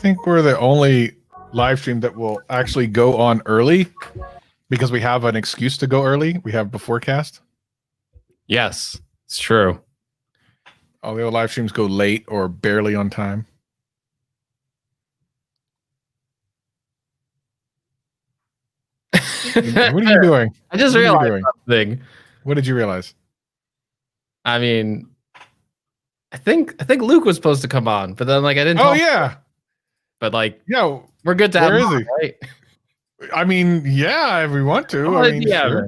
think we're the only live stream that will actually go on early because we have an excuse to go early. We have beforecast. Yes, it's true. All the other live streams go late or barely on time. What are you doing? I just realized something. What did you realize? I mean, I think Luke was supposed to come on, but then like I didn't. Oh yeah. But like, yeah, we're good to have. Where is he? Right? I mean, yeah, if we want to. I mean, yeah. Sure.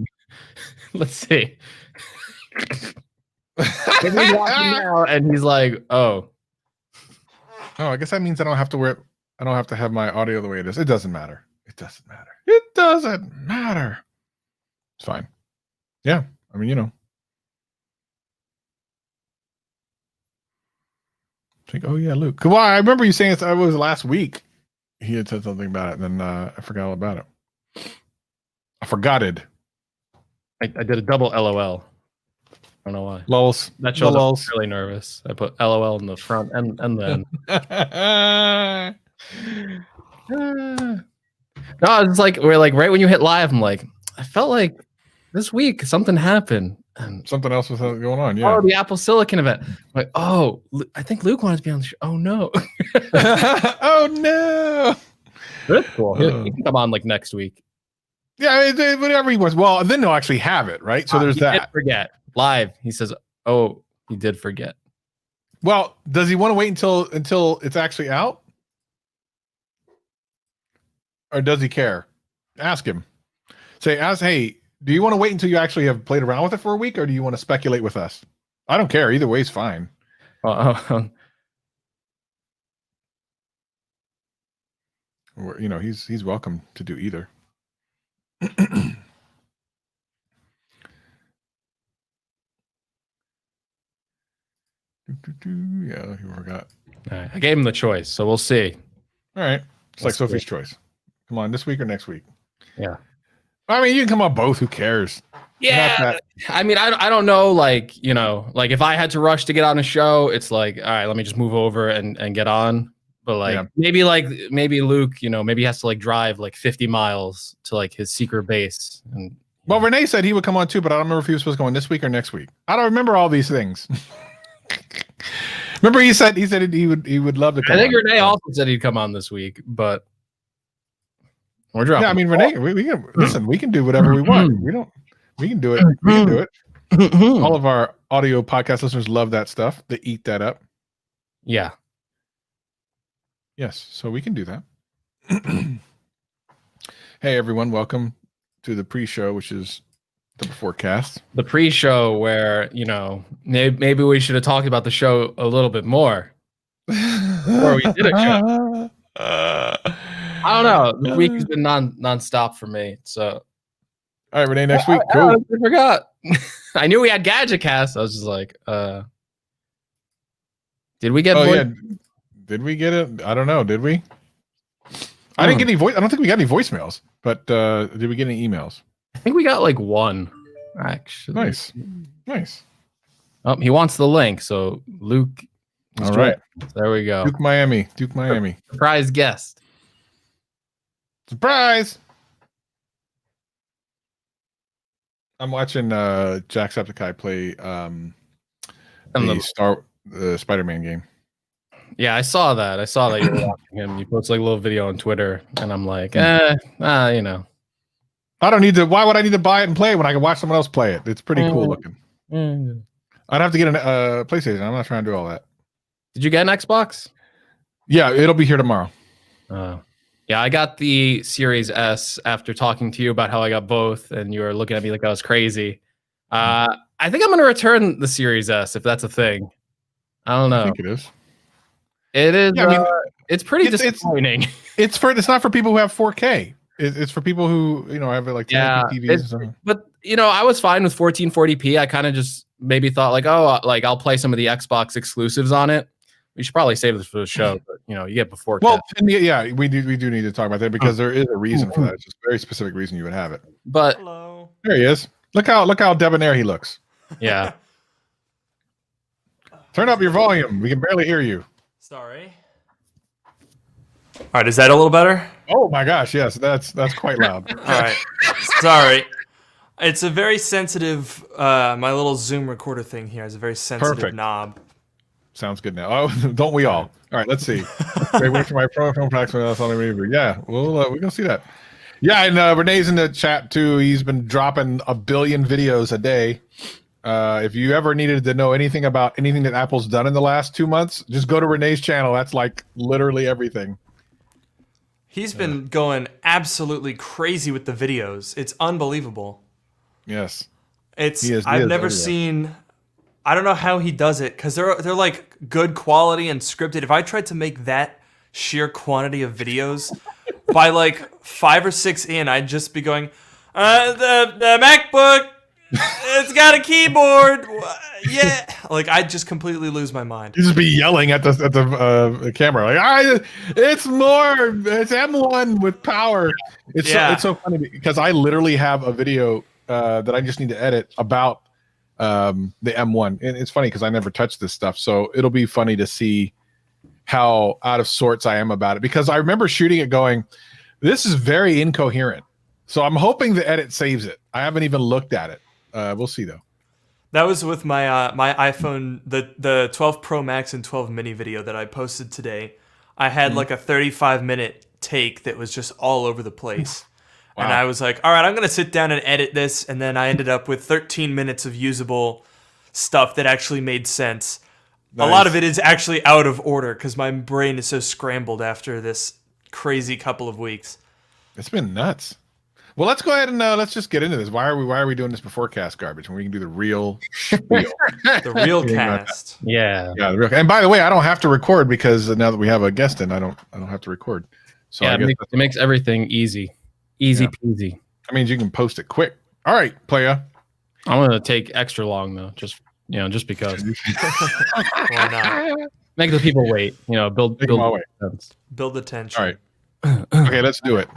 Let's see. He's watching now, and he's like, "Oh, I guess that means I don't have to wear. I don't have to have my audio the way it is. It doesn't matter. It doesn't matter. It doesn't matter. It's fine. Yeah, I mean, you know. Think, oh yeah, Luke. Well, I remember you saying it was last week. He had said something about it, and then I forgot all about it. I forgot it. I did a double LOL. I don't know why. Lols. That shows I'm really nervous. I put LOL in the front and then. No, it's like we're like right when you hit live. I'm like, I felt like this week something happened. And something else was going on. Yeah. Oh, the Apple Silicon event. I'm like, oh, I think Luke wanted to be on the show. Oh no. Oh no. That's cool. He can come on like next week. Yeah, whatever he wants. Well, then they'll actually have it, right? So there's that. Did forget live. He says, "Oh, he did forget." Well, does he want to wait until it's actually out, or does he care? Ask him. Say, hey, do you want to wait until you actually have played around with it for a week, or do you want to speculate with us? I don't care. Either way is fine. Or, you know, he's welcome to do either. Yeah, he forgot. All right, I gave him the choice, so we'll see. All right, it's like Sophie's choice. Come on, this week or next week? Yeah. I mean, you can come on both. Who cares? Yeah. I mean, I don't know. Like, you know, like if I had to rush to get on a show, it's like, all right, let me just move over and get on. But like maybe Luke, you know, maybe he has to like drive like 50 miles to like his secret base. And well, Renee said he would come on too, but I don't remember if he was supposed to go on this week or next week. I don't remember all these things. Remember, he said he would love to come. I think Renee also said he'd come on this week, but we're dropping. Yeah, I mean, Renee, we can listen. We can do whatever we want. We can do it. We can do it. All of our audio podcast listeners love that stuff. They eat that up. Yeah. Yes, so we can do that. Hey, everyone. Welcome to the pre-show, which is the beforecast. The pre-show where, you know, maybe we should have talked about the show a little bit more before we did a show. I don't know. The week has been non-stop for me. So, all right, Renee, next week. Cool. I forgot. I knew we had GadgetCast. I was just like, did we get voice? Yeah. Did we get it? I don't know. Did we? I didn't get any voice. I don't think we got any voicemails, but did we get any emails? I think we got like one, actually. Nice. Oh, he wants the link. So Luke. All right. There we go. Duke Miami. Surprise guest. Surprise. I'm watching Jacksepticeye play the Spider-Man game. Yeah, I saw that. You were watching him. You posted like a little video on Twitter, and I'm like, you know. I don't need to. Why would I need to buy it and play it when I can watch someone else play it? It's pretty cool looking. I'd have to get a PlayStation. I'm not trying to do all that. Did you get an Xbox? Yeah, it'll be here tomorrow. Yeah, I got the Series S after talking to you about how I got both, and you were looking at me like I was crazy. I think I'm going to return the Series S if that's a thing. I don't know. I think it is. It is. Yeah, I mean, it's pretty disappointing. It's not for people who have 4K. It's for people who, you know, have like TVs and stuff. But you know, I was fine with 1440p. I kind of just maybe thought like, oh, like I'll play some of the Xbox exclusives on it. We should probably save this for the show, but you know, you get before. Well, yeah, we do need to talk about that because there is a reason for that. It's just a very specific reason you would have it. But hello, there he is. Look how debonair he looks. Yeah. Turn up your volume. We can barely hear you. Sorry. All right, is that a little better? Oh my gosh, yes, that's quite loud. All right, sorry. It's a very sensitive. My little Zoom recorder thing here is a very sensitive Perfect. knob. Sounds good now. Oh, don't we all? All right, let's see. Wait for my profile practice. Yeah, we're gonna see that. Yeah, and Renee's in the chat too. He's been dropping 1 billion videos a day. If you ever needed to know anything about anything that Apple's done in the last 2 months, just go to Renee's channel. That's like literally everything. He's been going absolutely crazy with the videos. It's unbelievable. Yes. I've never seen. I don't know how he does it because they're like good quality and scripted. If I tried to make that sheer quantity of videos by like 5 or 6 in, I'd just be going, the MacBook, it's got a keyboard. Yeah, like I'd just completely lose my mind. You just be yelling at the camera like, it's M1 with power. It's so funny because I literally have a video that I just need to edit about the M1, and it's funny because I never touched this stuff, so it'll be funny to see how out of sorts I am about it, because I remember shooting it going, this is very incoherent, so I'm hoping the edit saves it. I haven't even looked at it. We'll see though. That was with my my iPhone, the 12 Pro Max and 12 mini video that I posted today. I had like a 35-minute take that was just all over the place. Wow. And I was like, all right, I'm going to sit down and edit this. And then I ended up with 13 minutes of usable stuff that actually made sense. Nice. A lot of it is actually out of order because my brain is so scrambled after this crazy couple of weeks. It's been nuts. Well, let's go ahead and let's just get into this. Why are we doing this before cast garbage when we can do the real spiel? The real cast. Yeah, the real. And by the way, I don't have to record because now that we have a guest in, I don't have to record. So yeah, it makes everything easy. Easy peasy. That means you can post it quick. All right, playa. I'm gonna take extra long though, just because. Why not? Make the people wait. Build the tension. All right. Okay, let's do it.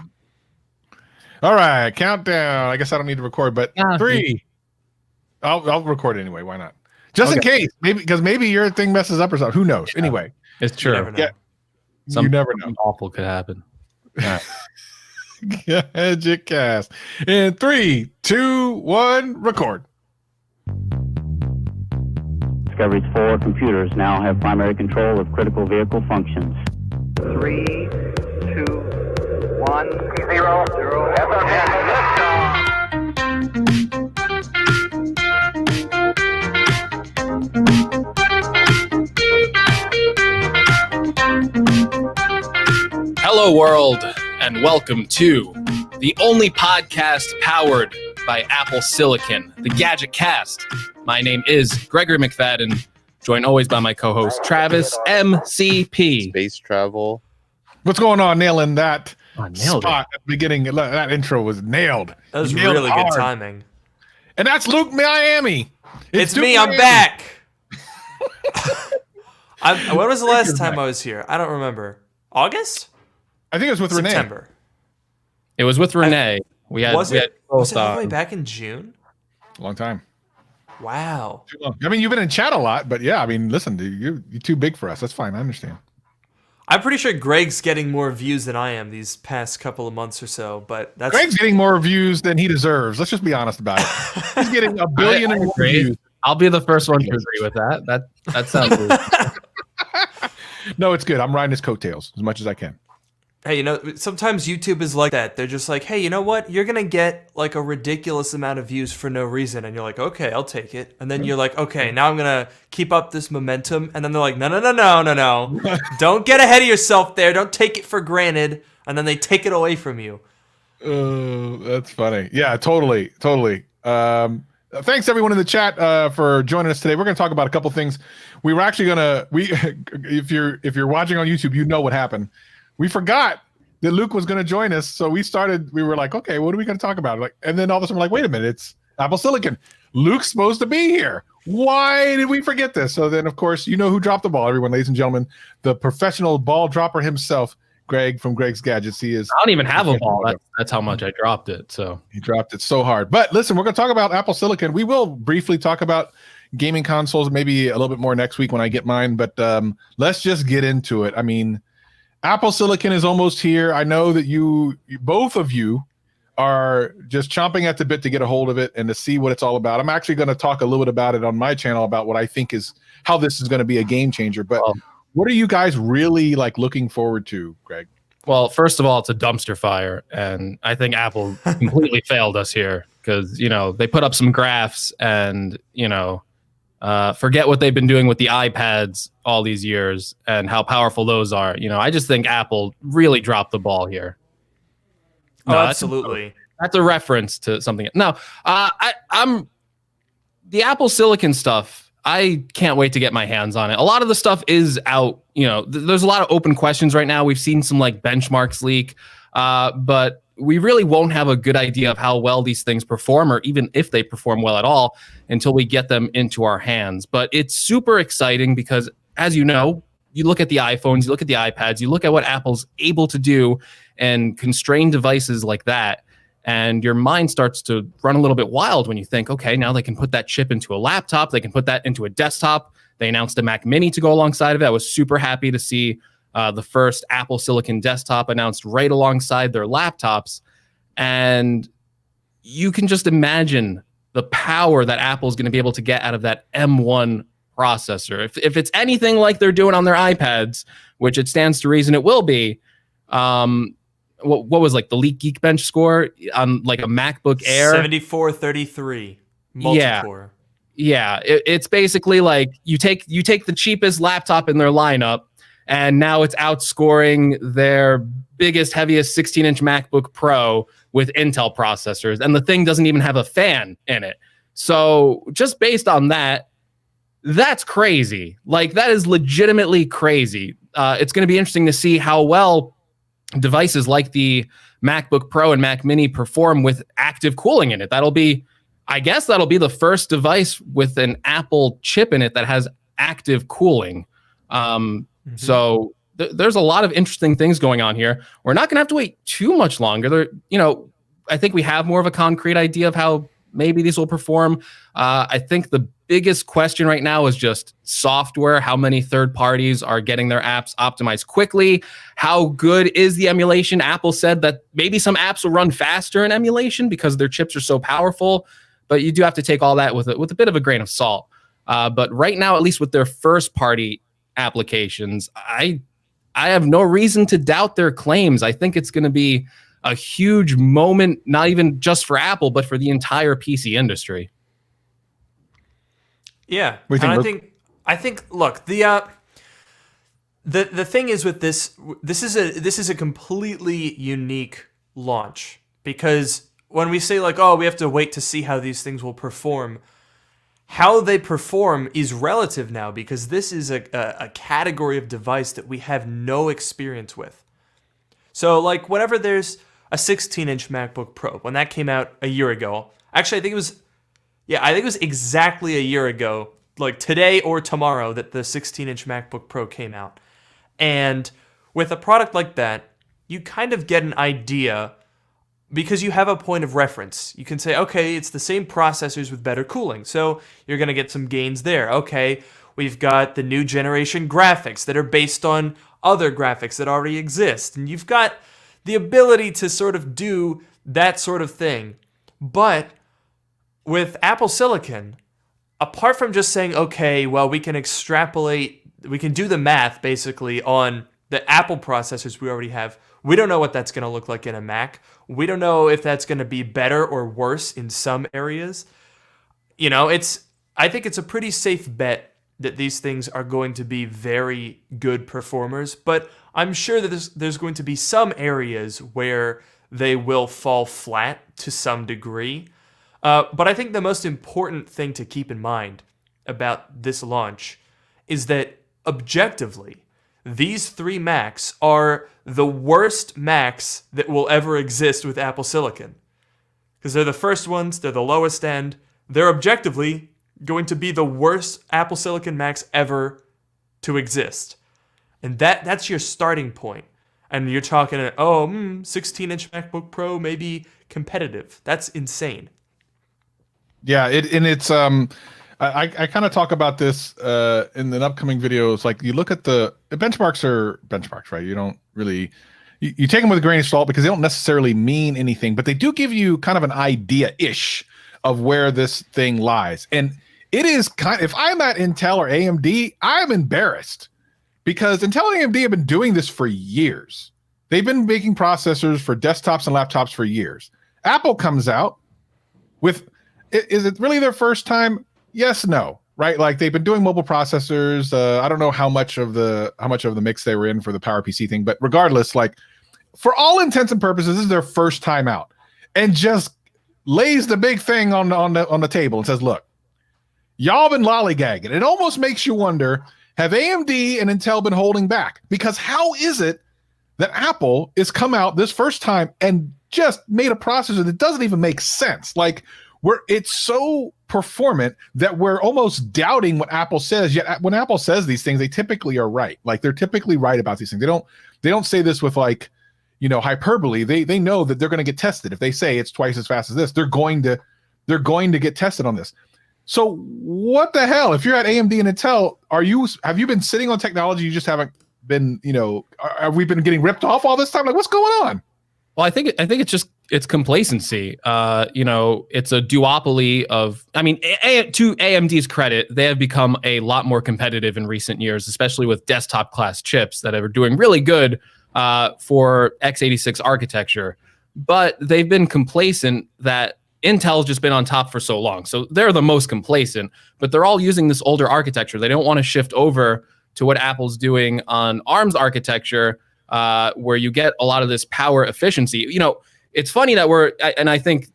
All right, countdown. I guess I don't need to record, but 3. I'll record anyway. Why not? Just in case, maybe your thing messes up or something. Who knows? Yeah. Anyway, it's true. You never know. Awful could happen. All right. Gadget Cast in 3, 2, 1, record. Discovery's 4 computers now have primary control of critical vehicle functions. 3, 2, 1, 0, 0. Hello, world. And welcome to the only podcast powered by Apple Silicon, the Gadget Cast. My name is Gregory McFadden, joined always by my co-host Travis MCP. Space travel. What's going on? Nailing that spot at the beginning. That intro was nailed. That was really good timing. And that's Luke Miami. It's me. I'm back. When was the last time I was here? I don't remember. August? I think it was with September. Renee. It was with Renee. Was it all the way back in June? A long time. Wow. Too long. I mean, you've been in chat a lot, but yeah, I mean, listen, dude, you're too big for us. That's fine. I understand. I'm pretty sure Greg's getting more views than I am these past couple of months or so, but Greg's getting more views than he deserves. Let's just be honest about it. He's getting 1 billion and more views. I'll be the first one to agree with that. That sounds good. No, it's good. I'm riding his coattails as much as I can. Hey, sometimes YouTube is like that. They're just like, hey, you know what? You're going to get like a ridiculous amount of views for no reason. And you're like, okay, I'll take it. And then you're like, okay, now I'm going to keep up this momentum. And then they're like, no. Don't get ahead of yourself there. Don't take it for granted. And then they take it away from you. That's funny. Yeah, totally. Thanks everyone in the chat for joining us today. We're going to talk about a couple things. We were actually if you're watching on YouTube, you know what happened. We forgot that Luke was going to join us, so we were like, okay, what are we going to talk about? And then all of a sudden we're like, wait a minute, it's Apple Silicon. Luke's supposed to be here. Why did we forget this? So then, of course, you know who dropped the ball, everyone, ladies and gentlemen, the professional ball dropper himself, Greg from Greg's Gadgets. I don't even have a ball. That's how much I dropped it. So he dropped it so hard. But listen, we're going to talk about Apple Silicon. We will briefly talk about gaming consoles, maybe a little bit more next week when I get mine. But let's just get into it. I mean, Apple Silicon is almost here. I know that both of you are just chomping at the bit to get a hold of it and to see what it's all about. I'm actually going to talk a little bit about it on my channel about what I think is how this is going to be a game changer. But what are you guys really like looking forward to, Greg? Well, first of all, it's a dumpster fire, and I think Apple completely failed us here because, you know, they put up some graphs and, you know, forget what they've been doing with the iPads all these years and how powerful those are. You know, I just think Apple really dropped the ball here. No, absolutely. That's a reference to something. No, I'm the Apple Silicon stuff. I can't wait to get my hands on it. A lot of the stuff is out. You know, there's a lot of open questions right now. We've seen some like benchmarks leak, but we really won't have a good idea of how well these things perform, or even if they perform well at all, until we get them into our hands. But it's super exciting because, as you know, you look at the iPhones, you look at the iPads, you look at what Apple's able to do and constrained devices like that, and your mind starts to run a little bit wild when you think, okay, now they can put that chip into a laptop, they can put that into a desktop. They announced a Mac Mini to go alongside of it. I was super happy to see the first Apple Silicon desktop announced right alongside their laptops. And you can just imagine the power that Apple is going to be able to get out of that M1 processor. If it's anything like they're doing on their iPads, which it stands to reason it will be, what was like the Leak Geekbench score on like a MacBook Air? 7433 multi-core. Yeah, it's basically like you take the cheapest laptop in their lineup, and now it's outscoring their biggest, heaviest 16-inch MacBook Pro with Intel processors, and the thing doesn't even have a fan in it. So just based on that, that's crazy. Like, that is legitimately crazy. It's going to be interesting to see how well devices like the MacBook Pro and Mac Mini perform with active cooling in it. I guess that'll be the first device with an Apple chip in it that has active cooling. So there's a lot of interesting things going on here. We're not going to have to wait too much longer. I think we have more of a concrete idea of how maybe these will perform. I think the biggest question right now is just software. How many third parties are getting their apps optimized quickly? How good is the emulation? Apple said that maybe some apps will run faster in emulation because their chips are so powerful, but you do have to take all that with a bit of a grain of salt. But right now, at least with their first party applications, I have no reason to doubt their claims. I think it's going to be a huge moment, not even just for Apple, but for the entire PC industry. Yeah, and I think. Look, the thing is with this is a completely unique launch, because when we say like, oh, we have to wait to see how these things will perform, how they perform is relative now, because this is a category of device that we have no experience with. So like, whenever there's a 16-inch MacBook Pro, when that came out a year ago, actually I think it was exactly a year ago, like today or tomorrow, that the 16-inch MacBook Pro came out. And with a product like that, you kind of get an idea because you have a point of reference. You can say, okay, it's the same processors with better cooling, so you're going to get some gains there. Okay, we've got the new generation graphics that are based on other graphics that already exist, and you've got the ability to sort of do that sort of thing. But with Apple Silicon, apart from just saying, okay, well, we can extrapolate, we can do the math basically on the Apple processors we already have, we don't know what that's going to look like in a Mac. We don't know if that's going to be better or worse in some areas. You know, I think it's a pretty safe bet that these things are going to be very good performers, but I'm sure that there's going to be some areas where they will fall flat to some degree. But I think the most important thing to keep in mind about this launch is that objectively, these three Macs are the worst Macs that will ever exist with Apple Silicon. Because they're the first ones, they're the lowest end, they're objectively going to be the worst Apple Silicon Macs ever to exist. And that's your starting point. And you're talking, 16-inch MacBook Pro may be competitive. That's insane. Yeah, it's I kind of talk about this in the upcoming videos. Like you look at the benchmarks are benchmarks, right? You don't really you take them with a grain of salt because they don't necessarily mean anything, but they do give you kind of an idea-ish of where this thing lies. And it is if I'm at Intel or AMD, I'm embarrassed because Intel and AMD have been doing this for years. They've been making processors for desktops and laptops for years. Apple comes out with, is it really their first time? Yes, no, right? Like they've been doing mobile processors. I don't know how much of the mix they were in for the PowerPC thing, but regardless, like for all intents and purposes, this is their first time out, and just lays the big thing on the table and says, "Look, y'all been lollygagging." It almost makes you wonder: have AMD and Intel been holding back? Because how is it that Apple is come out this first time and just made a processor that doesn't even make sense? Like it's so performant that we're almost doubting what Apple says. Yet when Apple says these things, they typically are right. Like they're typically right about these things. They don't say this with like, hyperbole. They know that they're going to get tested. If they say it's twice as fast as this, they're going to get tested on this. So what the hell? If you're at AMD and Intel, have you been sitting on technology? You just haven't been, have we been getting ripped off all this time? Like what's going on? Well, I think it's complacency. It's a duopoly of. I mean, to AMD's credit, they have become a lot more competitive in recent years, especially with desktop class chips that are doing really good for x86 architecture. But they've been complacent that Intel's just been on top for so long, so they're the most complacent. But they're all using this older architecture. They don't want to shift over to what Apple's doing on ARM's architecture. Where you get a lot of this power efficiency. It's funny that I think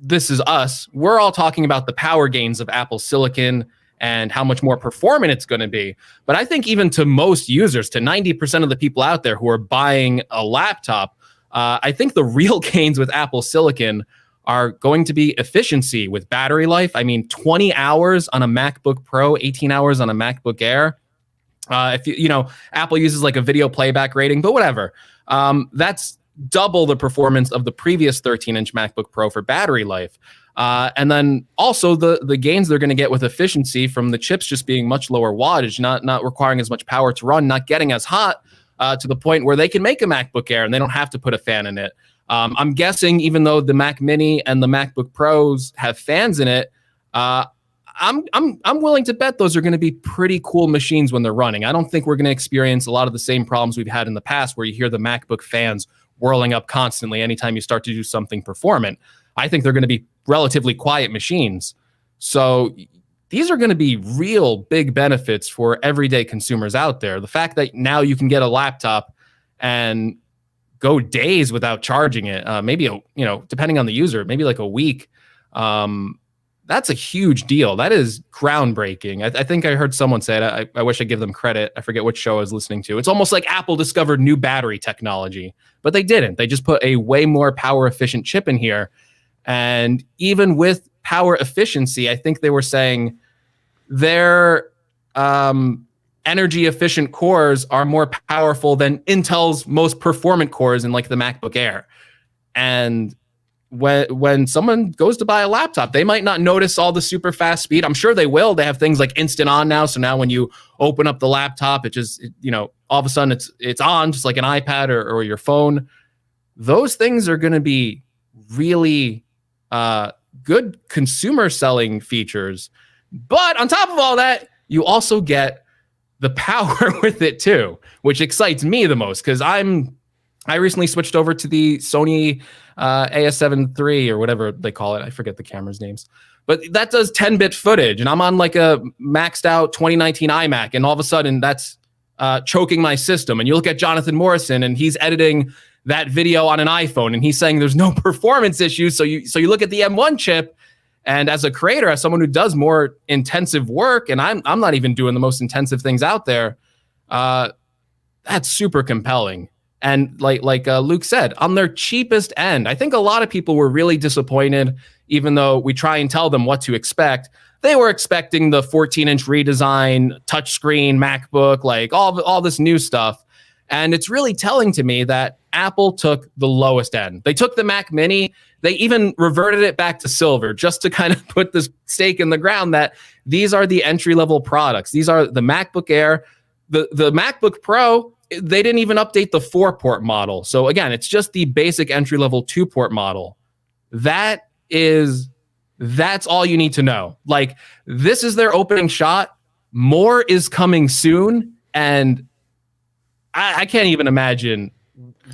this is us, we're all talking about the power gains of Apple Silicon and how much more performant it's going to be. But I think even to most users, to 90% of the people out there who are buying a laptop, I think the real gains with Apple Silicon are going to be efficiency with battery life. I mean, 20 hours on a MacBook Pro, 18 hours on a MacBook Air. If Apple uses like a video playback rating, but whatever, that's double the performance of the previous 13-inch MacBook Pro for battery life. And then also the gains they're going to get with efficiency from the chips just being much lower wattage, not requiring as much power to run, not getting as hot to the point where they can make a MacBook Air and they don't have to put a fan in it. I'm guessing even though the Mac Mini and the MacBook Pros have fans in it, I'm willing to bet those are going to be pretty cool machines when they're running. I don't think we're going to experience a lot of the same problems we've had in the past where you hear the MacBook fans whirling up constantly anytime you start to do something performant. I think they're going to be relatively quiet machines. So these are going to be real big benefits for everyday consumers out there. The fact that now you can get a laptop and go days without charging it, maybe depending on the user, maybe like a week. That's a huge deal. That is groundbreaking. I think I heard someone say it. I wish I give them credit. I forget which show I was listening to. It's almost like Apple discovered new battery technology, but they didn't. They just put a way more power efficient chip in here. And even with power efficiency, I think they were saying their energy efficient cores are more powerful than Intel's most performant cores in like the MacBook Air. And when someone goes to buy a laptop, they might not notice all the super fast speed. I'm sure they will. They have things like Instant On now. So now when you open up the laptop, all of a sudden it's on just like an iPad or your phone. Those things are going to be really good consumer selling features. But on top of all that, you also get the power with it too, which excites me the most because I recently switched over to the Sony AS7 III or whatever they call it. I forget the camera's names. But that does 10-bit footage, and I'm on like a maxed out 2019 iMac, and all of a sudden that's choking my system. And you look at Jonathan Morrison, and he's editing that video on an iPhone, and he's saying there's no performance issues. So you look at the M1 chip, and as a creator, as someone who does more intensive work, and I'm not even doing the most intensive things out there, that's super compelling. And like Luke said, on their cheapest end, I think a lot of people were really disappointed, even though we try and tell them what to expect. They were expecting the 14-inch redesign, touchscreen, MacBook, like all this new stuff. And it's really telling to me that Apple took the lowest end. They took the Mac Mini. They even reverted it back to silver just to kind of put this stake in the ground that these are the entry-level products. These are the MacBook Air. The MacBook Pro, they didn't even update the 4-port model. So again, it's just the basic entry-level 2-port model. That's all you need to know. Like, this is their opening shot. More is coming soon, and I can't even imagine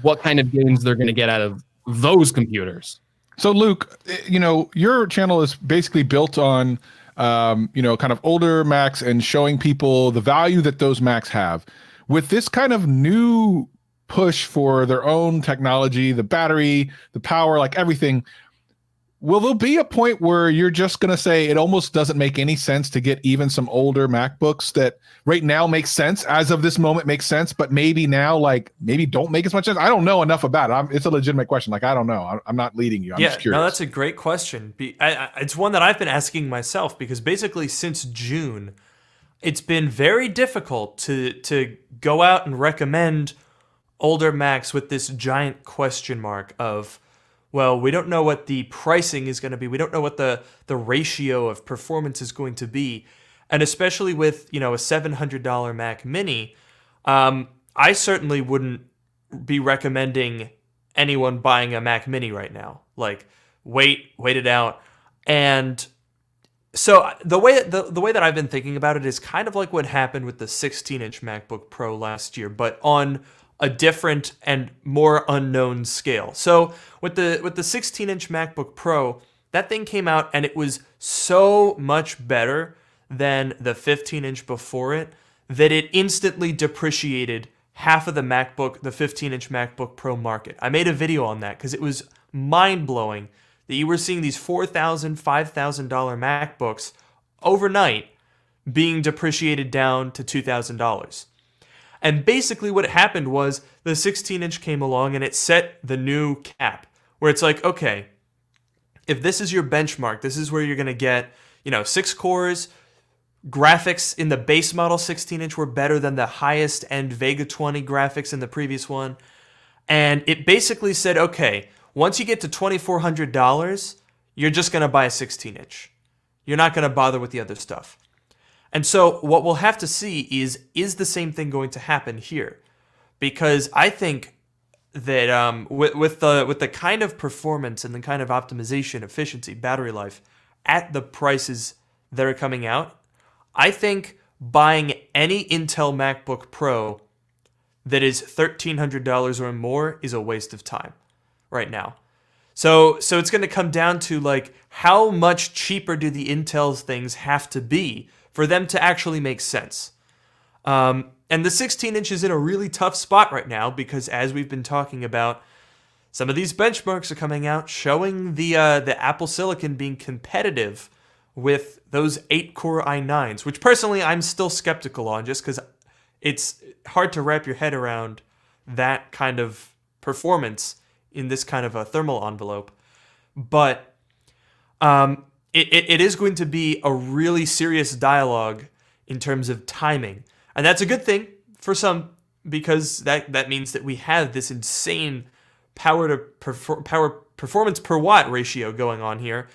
what kind of gains they're going to get out of those computers. So, Luke, your channel is basically built on, kind of older Macs and showing people the value that those Macs have. With this kind of new push for their own technology, the battery, the power, like everything, will there be a point where you're just going to say it almost doesn't make any sense to get even some older MacBooks that right now make sense, as of this moment makes sense, but maybe now, maybe don't make as much sense? I don't know enough about it. It's a legitimate question. Like, I don't know. I'm not leading you. I'm just curious. No, that's a great question. It's one that I've been asking myself, because basically since June, it's been very difficult to go out and recommend older Macs with this giant question mark of, well, we don't know what the pricing is going to be. We don't know what the ratio of performance is going to be. And especially with, a $700 Mac Mini, I certainly wouldn't be recommending anyone buying a Mac Mini right now. Like, wait it out. And so the way that I've been thinking about it is kind of like what happened with the 16-inch MacBook Pro last year, but on a different and more unknown scale. So with the 16-inch MacBook Pro, that thing came out and it was so much better than the 15-inch before it that it instantly depreciated half of the 15-inch MacBook Pro market. I made a video on that because it was mind-blowing that you were seeing these $4,000, $5,000 MacBooks overnight being depreciated down to $2,000. And basically what happened was the 16-inch came along and it set the new cap, where it's like, okay, if this is your benchmark, this is where you're going to get, 6 cores, graphics in the base model 16-inch were better than the highest end Vega 20 graphics in the previous one. And it basically said, okay, once you get to $2,400, you're just going to buy a 16-inch. You're not going to bother with the other stuff. And so what we'll have to see is the same thing going to happen here? Because I think that with the kind of performance and the kind of optimization, efficiency, battery life at the prices that are coming out, I think buying any Intel MacBook Pro that is $1,300 or more is a waste of time right now. So it's going to come down to, like, how much cheaper do the Intel's things have to be for them to actually make sense. And the 16-inch is in a really tough spot right now because, as we've been talking about, some of these benchmarks are coming out showing the Apple Silicon being competitive with those 8-core i9s, which personally I'm still skeptical on, just because it's hard to wrap your head around that kind of performance in this kind of a thermal envelope. But it is going to be a really serious dialogue in terms of timing. And that's a good thing for some, because that means that we have this insane power performance per watt ratio going on here.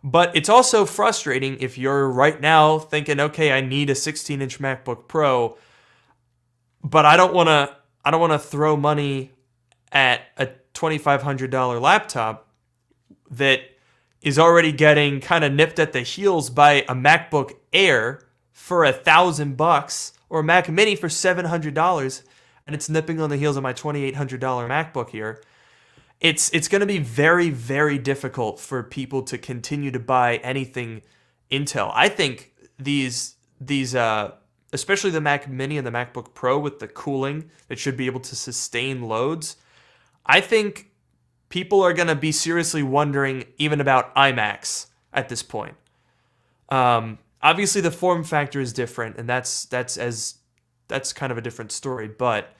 But it's also frustrating if you're right now thinking, okay, I need a 16-inch MacBook Pro, but I don't want to throw money at a $2,500 laptop that is already getting kind of nipped at the heels by a MacBook Air for $1,000 or a Mac Mini for $700, and it's nipping on the heels of my $2,800 MacBook here. It's going to be very, very difficult for people to continue to buy anything Intel. I think these especially the Mac Mini and the MacBook Pro with the cooling that should be able to sustain loads, I think people are going to be seriously wondering even about iMacs at this point. Obviously, the form factor is different, and that's kind of a different story. But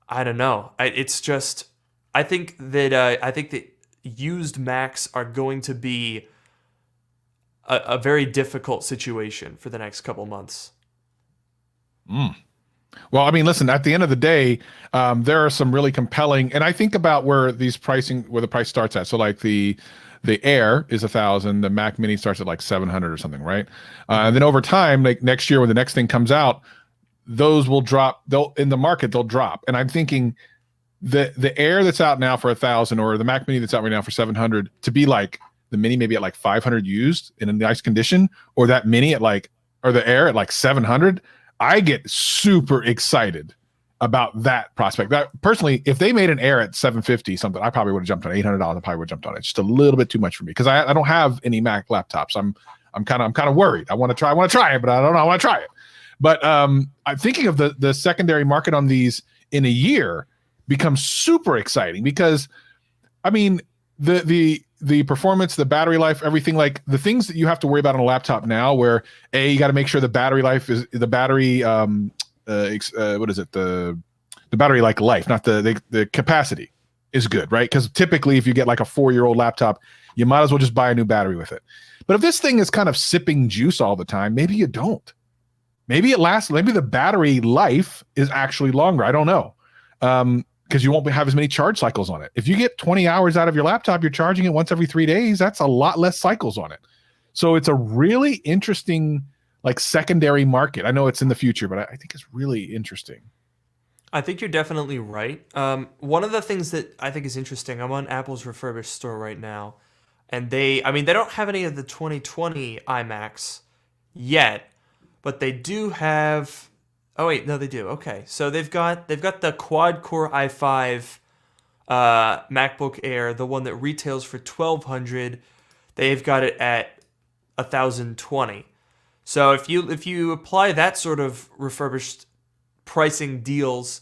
I don't know. I think that used Macs are going to be a very difficult situation for the next couple months. Well, I mean, listen, at the end of the day, there are some really compelling, and I think about where the price starts at. So like the Air is 1,000, the Mac Mini starts at like 700 or something, right? And then over time, like next year when the next thing comes out, those will drop. They'll drop. And I'm thinking the Air that's out now for 1,000 or the Mac Mini that's out right now for 700 to be like the Mini maybe at like 500 used in a nice condition, or that Mini at like, or the Air at like 700. I get super excited about that prospect. That personally, if they made an Air at 750 something, I probably would have jumped on $800. I probably would have jumped on it. It's just a little bit too much for me because I don't have any Mac laptops. I'm kind of worried. I want to try it, but I don't know. I want to try it. But I'm thinking of the secondary market on these in a year becomes super exciting because, I mean, the performance, the battery life, everything, like the things that you have to worry about on a laptop now, where you got to make sure the battery life is the battery, what is it? The battery like life, not the capacity is good, right? Because typically if you get like a 4-year-old laptop, you might as well just buy a new battery with it. But if this thing is kind of sipping juice all the time, maybe you don't. Maybe it lasts, maybe the battery life is actually longer. I don't know. Because you won't have as many charge cycles on it. If you get 20 hours out of your laptop, you're charging it once every 3 days. That's a lot less cycles on it. So it's a really interesting, like, secondary market. I know it's in the future, but I think it's really interesting. I think you're definitely right. One of the things that I think is interesting, I'm on Apple's refurbished store right now, and they don't have any of the 2020 iMacs yet, but they do have. Oh wait, no, they do. Okay, so they've got the quad-core i5 MacBook Air, the one that retails for $1,200. They've got it at $1,020. So if you apply that sort of refurbished pricing deals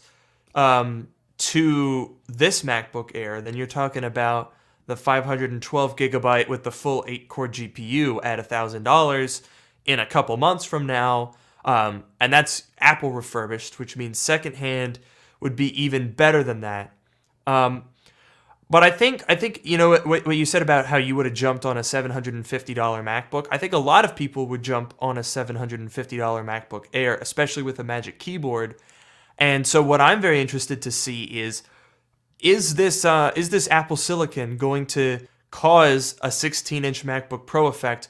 to this MacBook Air, then you're talking about the 512 gigabyte with the full 8-core GPU at $1,000 in a couple months from now. And that's Apple refurbished, which means secondhand would be even better than that. But I think you know what you said about how you would have jumped on a $750 MacBook. I think a lot of people would jump on a $750 MacBook Air, especially with a Magic Keyboard. And so what I'm very interested to see is this Apple Silicon going to cause a 16-inch MacBook Pro effect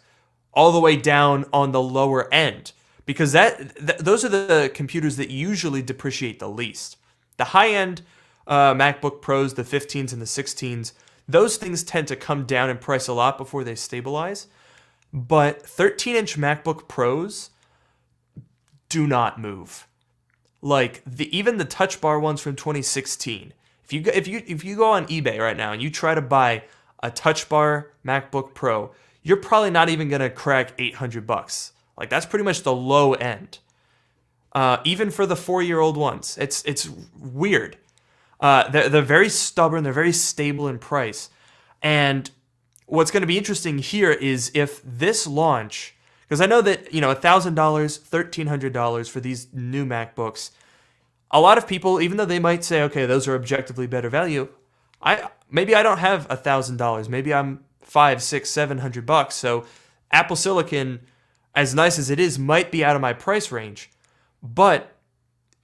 all the way down on the lower end? Because those are the computers that usually depreciate the least. The high-end MacBook Pros, the 15s and the 16s, those things tend to come down in price a lot before they stabilize. But 13-inch MacBook Pros do not move. Like even the Touch Bar ones from 2016. If you go on eBay right now and you try to buy a Touch Bar MacBook Pro, you're probably not even gonna crack $800. Like that's pretty much the low end. Even for the 4-year-old ones, it's weird. They're very stubborn. They're very stable in price. And what's going to be interesting here is if this launch, because I know that $1,000, $1,300 for these new MacBooks, a lot of people, even though they might say, okay, those are objectively better value, maybe I don't have $1,000. Maybe I'm $500, $600, $700. So Apple Silicon, as nice as it is, might be out of my price range, but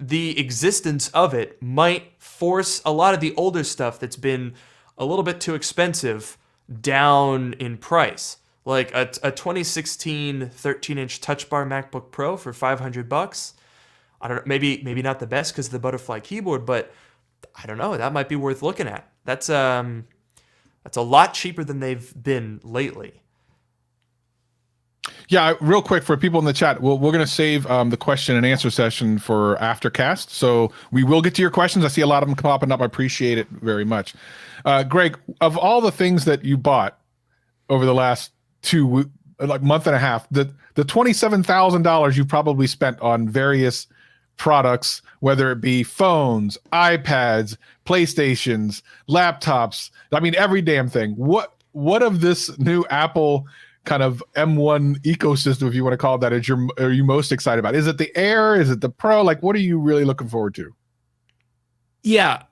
the existence of it might force a lot of the older stuff that's been a little bit too expensive down in price. Like a 2016 13-inch Touch Bar MacBook Pro for $500. I don't know, maybe not the best because of the butterfly keyboard, but I don't know, that might be worth looking at. That's a lot cheaper than they've been lately. Yeah, real quick for people in the chat, we're going to save the question and answer session for Aftercast. So we will get to your questions. I see a lot of them popping up. I appreciate it very much. Greg, of all the things that you bought over the last month and a half, the $27,000 you probably spent on various products, whether it be phones, iPads, PlayStations, laptops, I mean, every damn thing. What of this new Apple kind of M1 ecosystem, if you want to call it that, are you most excited about? Is it the Air? Is it the Pro? Like, what are you really looking forward to? Yeah,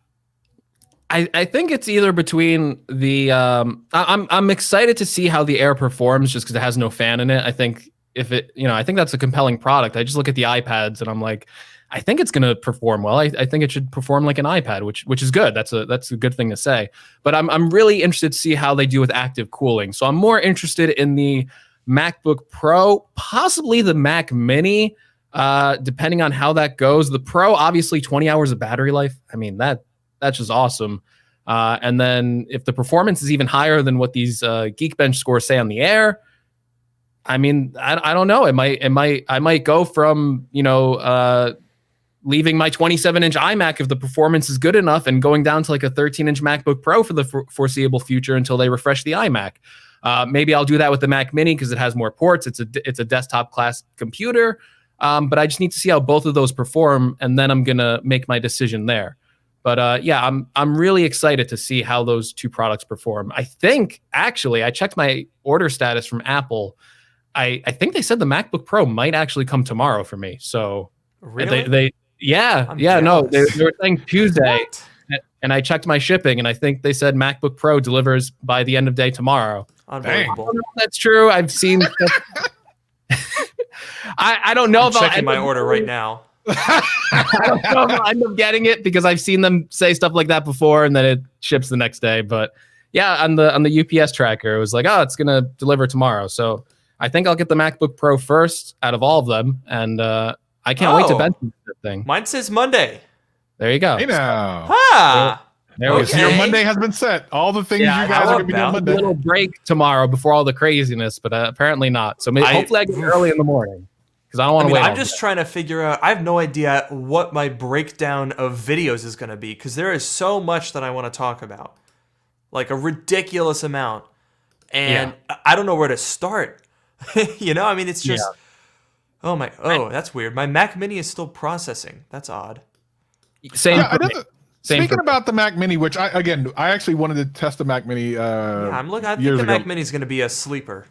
I think it's either between the I'm excited to see how the Air performs just because it has no fan in it. I think I think that's a compelling product. I just look at the iPads and I'm like, I think it's going to perform well. I think it should perform like an iPad, which is good. That's a good thing to say. But I'm really interested to see how they do with active cooling. So I'm more interested in the MacBook Pro, possibly the Mac Mini, depending on how that goes. The Pro, obviously, 20 hours of battery life. I mean, that's just awesome. And then if the performance is even higher than what these Geekbench scores say on the Air, I mean, I don't know. I might go from, leaving my 27-inch iMac if the performance is good enough and going down to like a 13-inch MacBook Pro for the foreseeable future until they refresh the iMac. Maybe I'll do that with the Mac Mini because it has more ports. It's a desktop class computer, but I just need to see how both of those perform, and then I'm gonna make my decision there. But I'm really excited to see how those two products perform. I think actually I checked my order status from Apple. I think they said the MacBook Pro might actually come tomorrow for me. So Really? they I'm no, they jealous. were saying Tuesday. What? And I checked my shipping, and I think they said MacBook Pro delivers by the end of day tomorrow. Unbelievable. I don't know if that's true. I've seen. I don't know I'm if I'll checking end my up- order right now. I don't know if I'll end up getting it because I've seen them say stuff like that before, and then it ships the next day. But yeah, on the UPS tracker, it was like, oh, it's gonna deliver tomorrow. So I think I'll get the MacBook Pro first out of all of them, and I can't wait to Oh. bench that thing. Mine says Monday. There you go. Hey now. Ah. There we Okay. go. Your Monday has been set. All the things Yeah, you guys how are going to be doing about A Monday. little break tomorrow before all the craziness, but apparently not. So maybe hopefully I get it early in the morning because I don't want I to mean, wait. I'm just trying to figure out. I have no idea what my breakdown of videos is going to be because there is so much that I want to talk about, like a ridiculous amount, and I don't know where to start. I mean, it's just. Oh my! Oh, that's weird. My Mac Mini is still processing. That's odd. Same. Yeah, for me. Same speaking for- about the Mac Mini, which I actually wanted to test the Mac Mini. I'm looking. I think years the ago. Mac Mini is going to be a sleeper.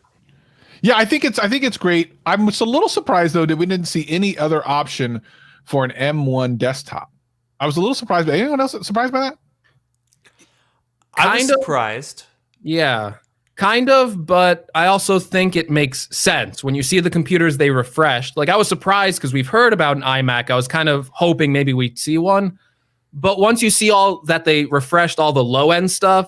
Yeah, I think it's great. I'm just a little surprised though that we didn't see any other option for an M1 desktop. I was a little surprised. But anyone else surprised by that? I was Kind of. surprised. Yeah, kind of, but I also think it makes sense when you see the computers they refreshed. Like I was surprised because we've heard about an iMac. I was kind of hoping maybe we'd see one, but once you see all that they refreshed all the low end stuff,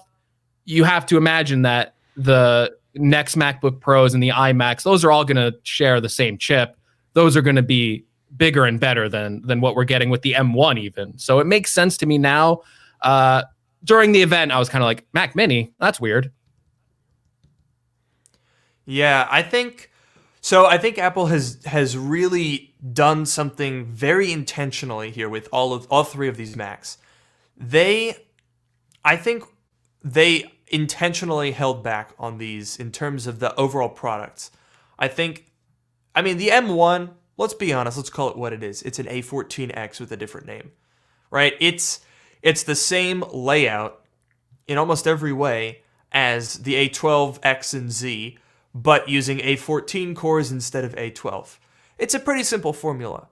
you have to imagine that the next MacBook Pros and the iMacs, those are all going to share the same chip. Those are going to be bigger and better than what we're getting with the M1 even. So it makes sense to me now. During the event, I was kind of like, Mac Mini, that's weird. Yeah, I think so. I think Apple has really done something very intentionally here with all three of these Macs. I think they intentionally held back on these in terms of the overall products. I mean, the M1. Let's be honest. Let's call it what it is. It's an A14X with a different name, right? It's the same layout in almost every way as the A12X and Z, but using A14 cores instead of A12. It's a pretty simple formula.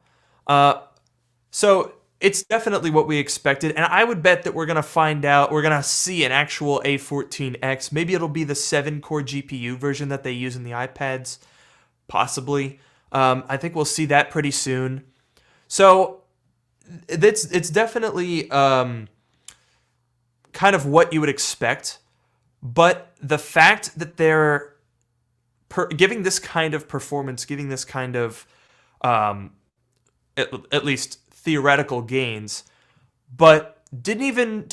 So it's definitely what we expected, and I would bet that we're going to see an actual A14X. Maybe it'll be the 7-core GPU version that they use in the iPads, possibly. I think we'll see that pretty soon. So it's definitely kind of what you would expect, but the fact that they're giving this kind of performance, giving this kind of at least theoretical gains, but didn't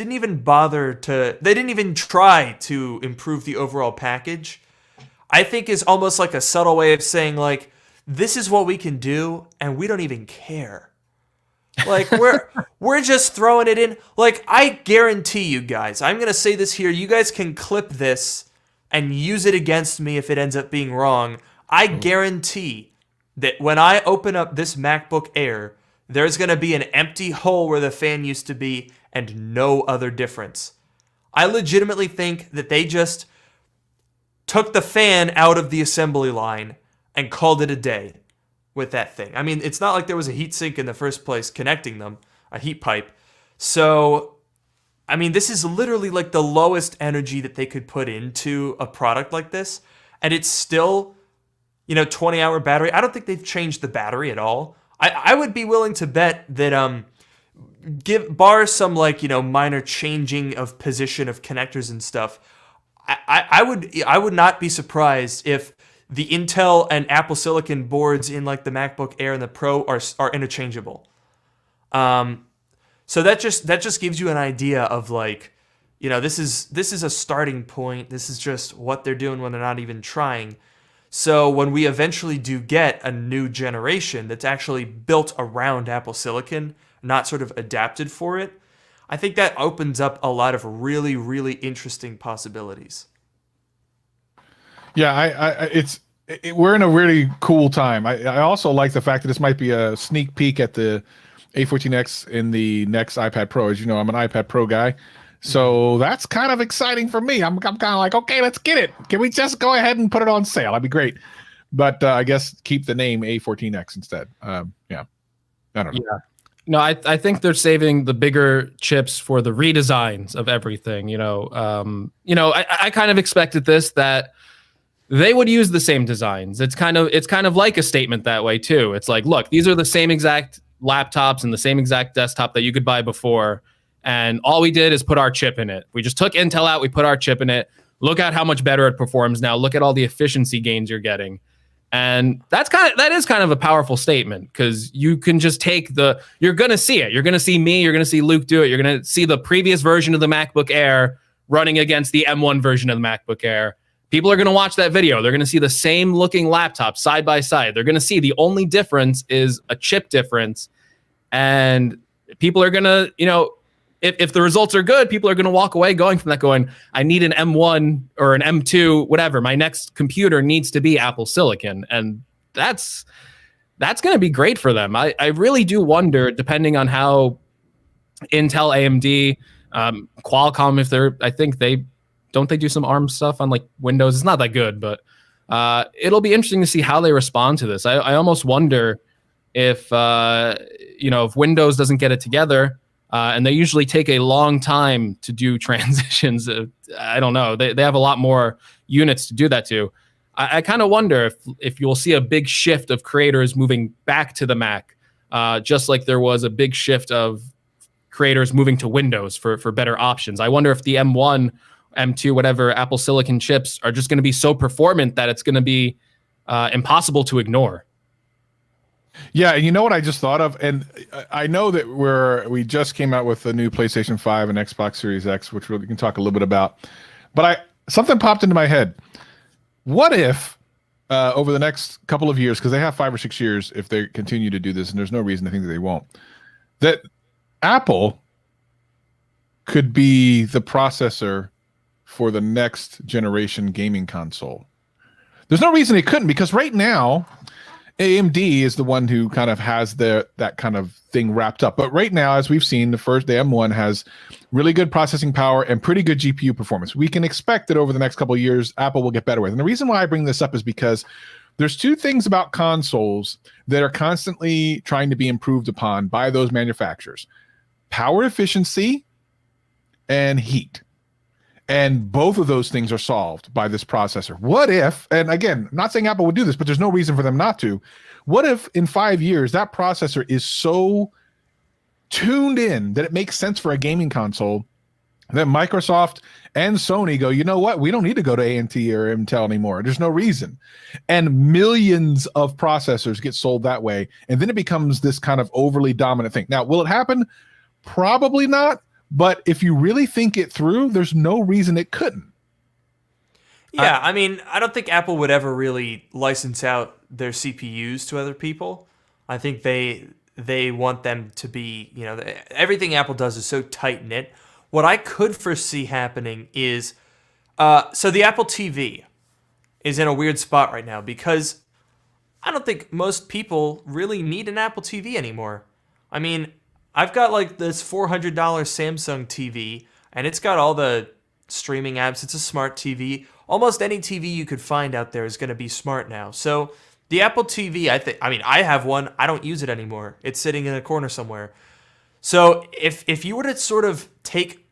even bother to. They didn't even try to improve the overall package. I think is almost like a subtle way of saying like, this is what we can do, and we don't even care. Like we're just throwing it in. Like I guarantee you guys, I'm gonna say this here. You guys can clip this and use it against me if it ends up being wrong. I guarantee that when I open up this MacBook Air, there's gonna be an empty hole where the fan used to be and no other difference. I legitimately think that they just took the fan out of the assembly line and called it a day with that thing. I mean, it's not like there was a heatsink in the first place connecting them, a heat pipe. So, I mean, this is literally like the lowest energy that they could put into a product like this. And it's still, 20-hour battery. I don't think they've changed the battery at all. I would be willing to bet that bar some like, minor changing of position of connectors and stuff, I would not be surprised if the Intel and Apple Silicon boards in like the MacBook Air and the Pro are interchangeable. So that just gives you an idea of like, this is a starting point. This is just what they're doing when they're not even trying. So when we eventually do get a new generation that's actually built around Apple Silicon, not sort of adapted for it, I think that opens up a lot of really, really interesting possibilities. Yeah, we're in a really cool time. I also like the fact that this might be a sneak peek at the A14X in the next iPad Pro. As you know, I'm an iPad Pro guy. So that's kind of exciting for me. I'm kind of like, okay, let's get it. Can we just go ahead and put it on sale? That'd be great. But I guess keep the name A14X instead. Yeah, I don't know. Yeah. No, I think they're saving the bigger chips for the redesigns of everything. I kind of expected that they would use the same designs. It's kind of like a statement that way too. It's like, look, these are the same exact laptops and the same exact desktop that you could buy before. And all we did is put our chip in it. We just took Intel out, we put our chip in it. Look at how much better it performs now. Look at all the efficiency gains you're getting. And that is kind of a powerful statement, because you can just you're going to see it. You're going to see me, you're going to see Luke do it. You're going to see the previous version of the MacBook Air running against the M1 version of the MacBook Air. People are going to watch that video. They're going to see the same looking laptop side by side. They're going to see the only difference is a chip difference. And people are going to, if the results are good, people are going to walk away going, I need an M1 or an M2, whatever. My next computer needs to be Apple Silicon. And that's going to be great for them. I really do wonder, depending on how Intel, AMD, Qualcomm, I think they do some ARM stuff on like Windows. It's not that good, but it'll be interesting to see how they respond to this. I almost wonder if Windows doesn't get it together, and they usually take a long time to do transitions. I don't know. They have a lot more units to do that to. I kind of wonder if you'll see a big shift of creators moving back to the Mac, just like there was a big shift of creators moving to Windows for better options. I wonder if the M1, M2, whatever Apple Silicon chips are just going to be so performant that it's going to be impossible to ignore. Yeah, and you know what I just thought of, and I know that we just came out with the new PlayStation 5 and Xbox Series X, which we can talk a little bit about. But something popped into my head. What if over the next couple of years, because they have 5 or 6 years if they continue to do this, and there's no reason to think that they won't, that Apple could be the processor for the next generation gaming console? There's no reason it couldn't, because right now AMD is the one who kind of has that kind of thing wrapped up. But right now, as we've seen, the M1 has really good processing power and pretty good GPU performance. We can expect that over the next couple of years, Apple will get better with. And the reason why I bring this up is because there's two things about consoles that are constantly trying to be improved upon by those manufacturers: power efficiency and heat. And both of those things are solved by this processor. What if, and again, I'm not saying Apple would do this, but there's no reason for them not to. What if in 5 years that processor is so tuned in that it makes sense for a gaming console that Microsoft and Sony go, you know what? We don't need to go to AMD or Intel anymore. There's no reason. And millions of processors get sold that way. And then it becomes this kind of overly dominant thing. Now, will it happen? Probably not. But if you really think it through, there's no reason it couldn't. Yeah, I mean, I don't think Apple would ever really license out their CPUs to other people. I think they want them to be, everything Apple does is so tight-knit. What I could foresee happening is, so the Apple TV is in a weird spot right now because I don't think most people really need an Apple TV anymore. I mean, I've got like this $400 Samsung TV, and it's got all the streaming apps. It's a smart TV. Almost any TV you could find out there is going to be smart now. So the Apple TV, I have one. I don't use it anymore. It's sitting in a corner somewhere. So if you were to sort of take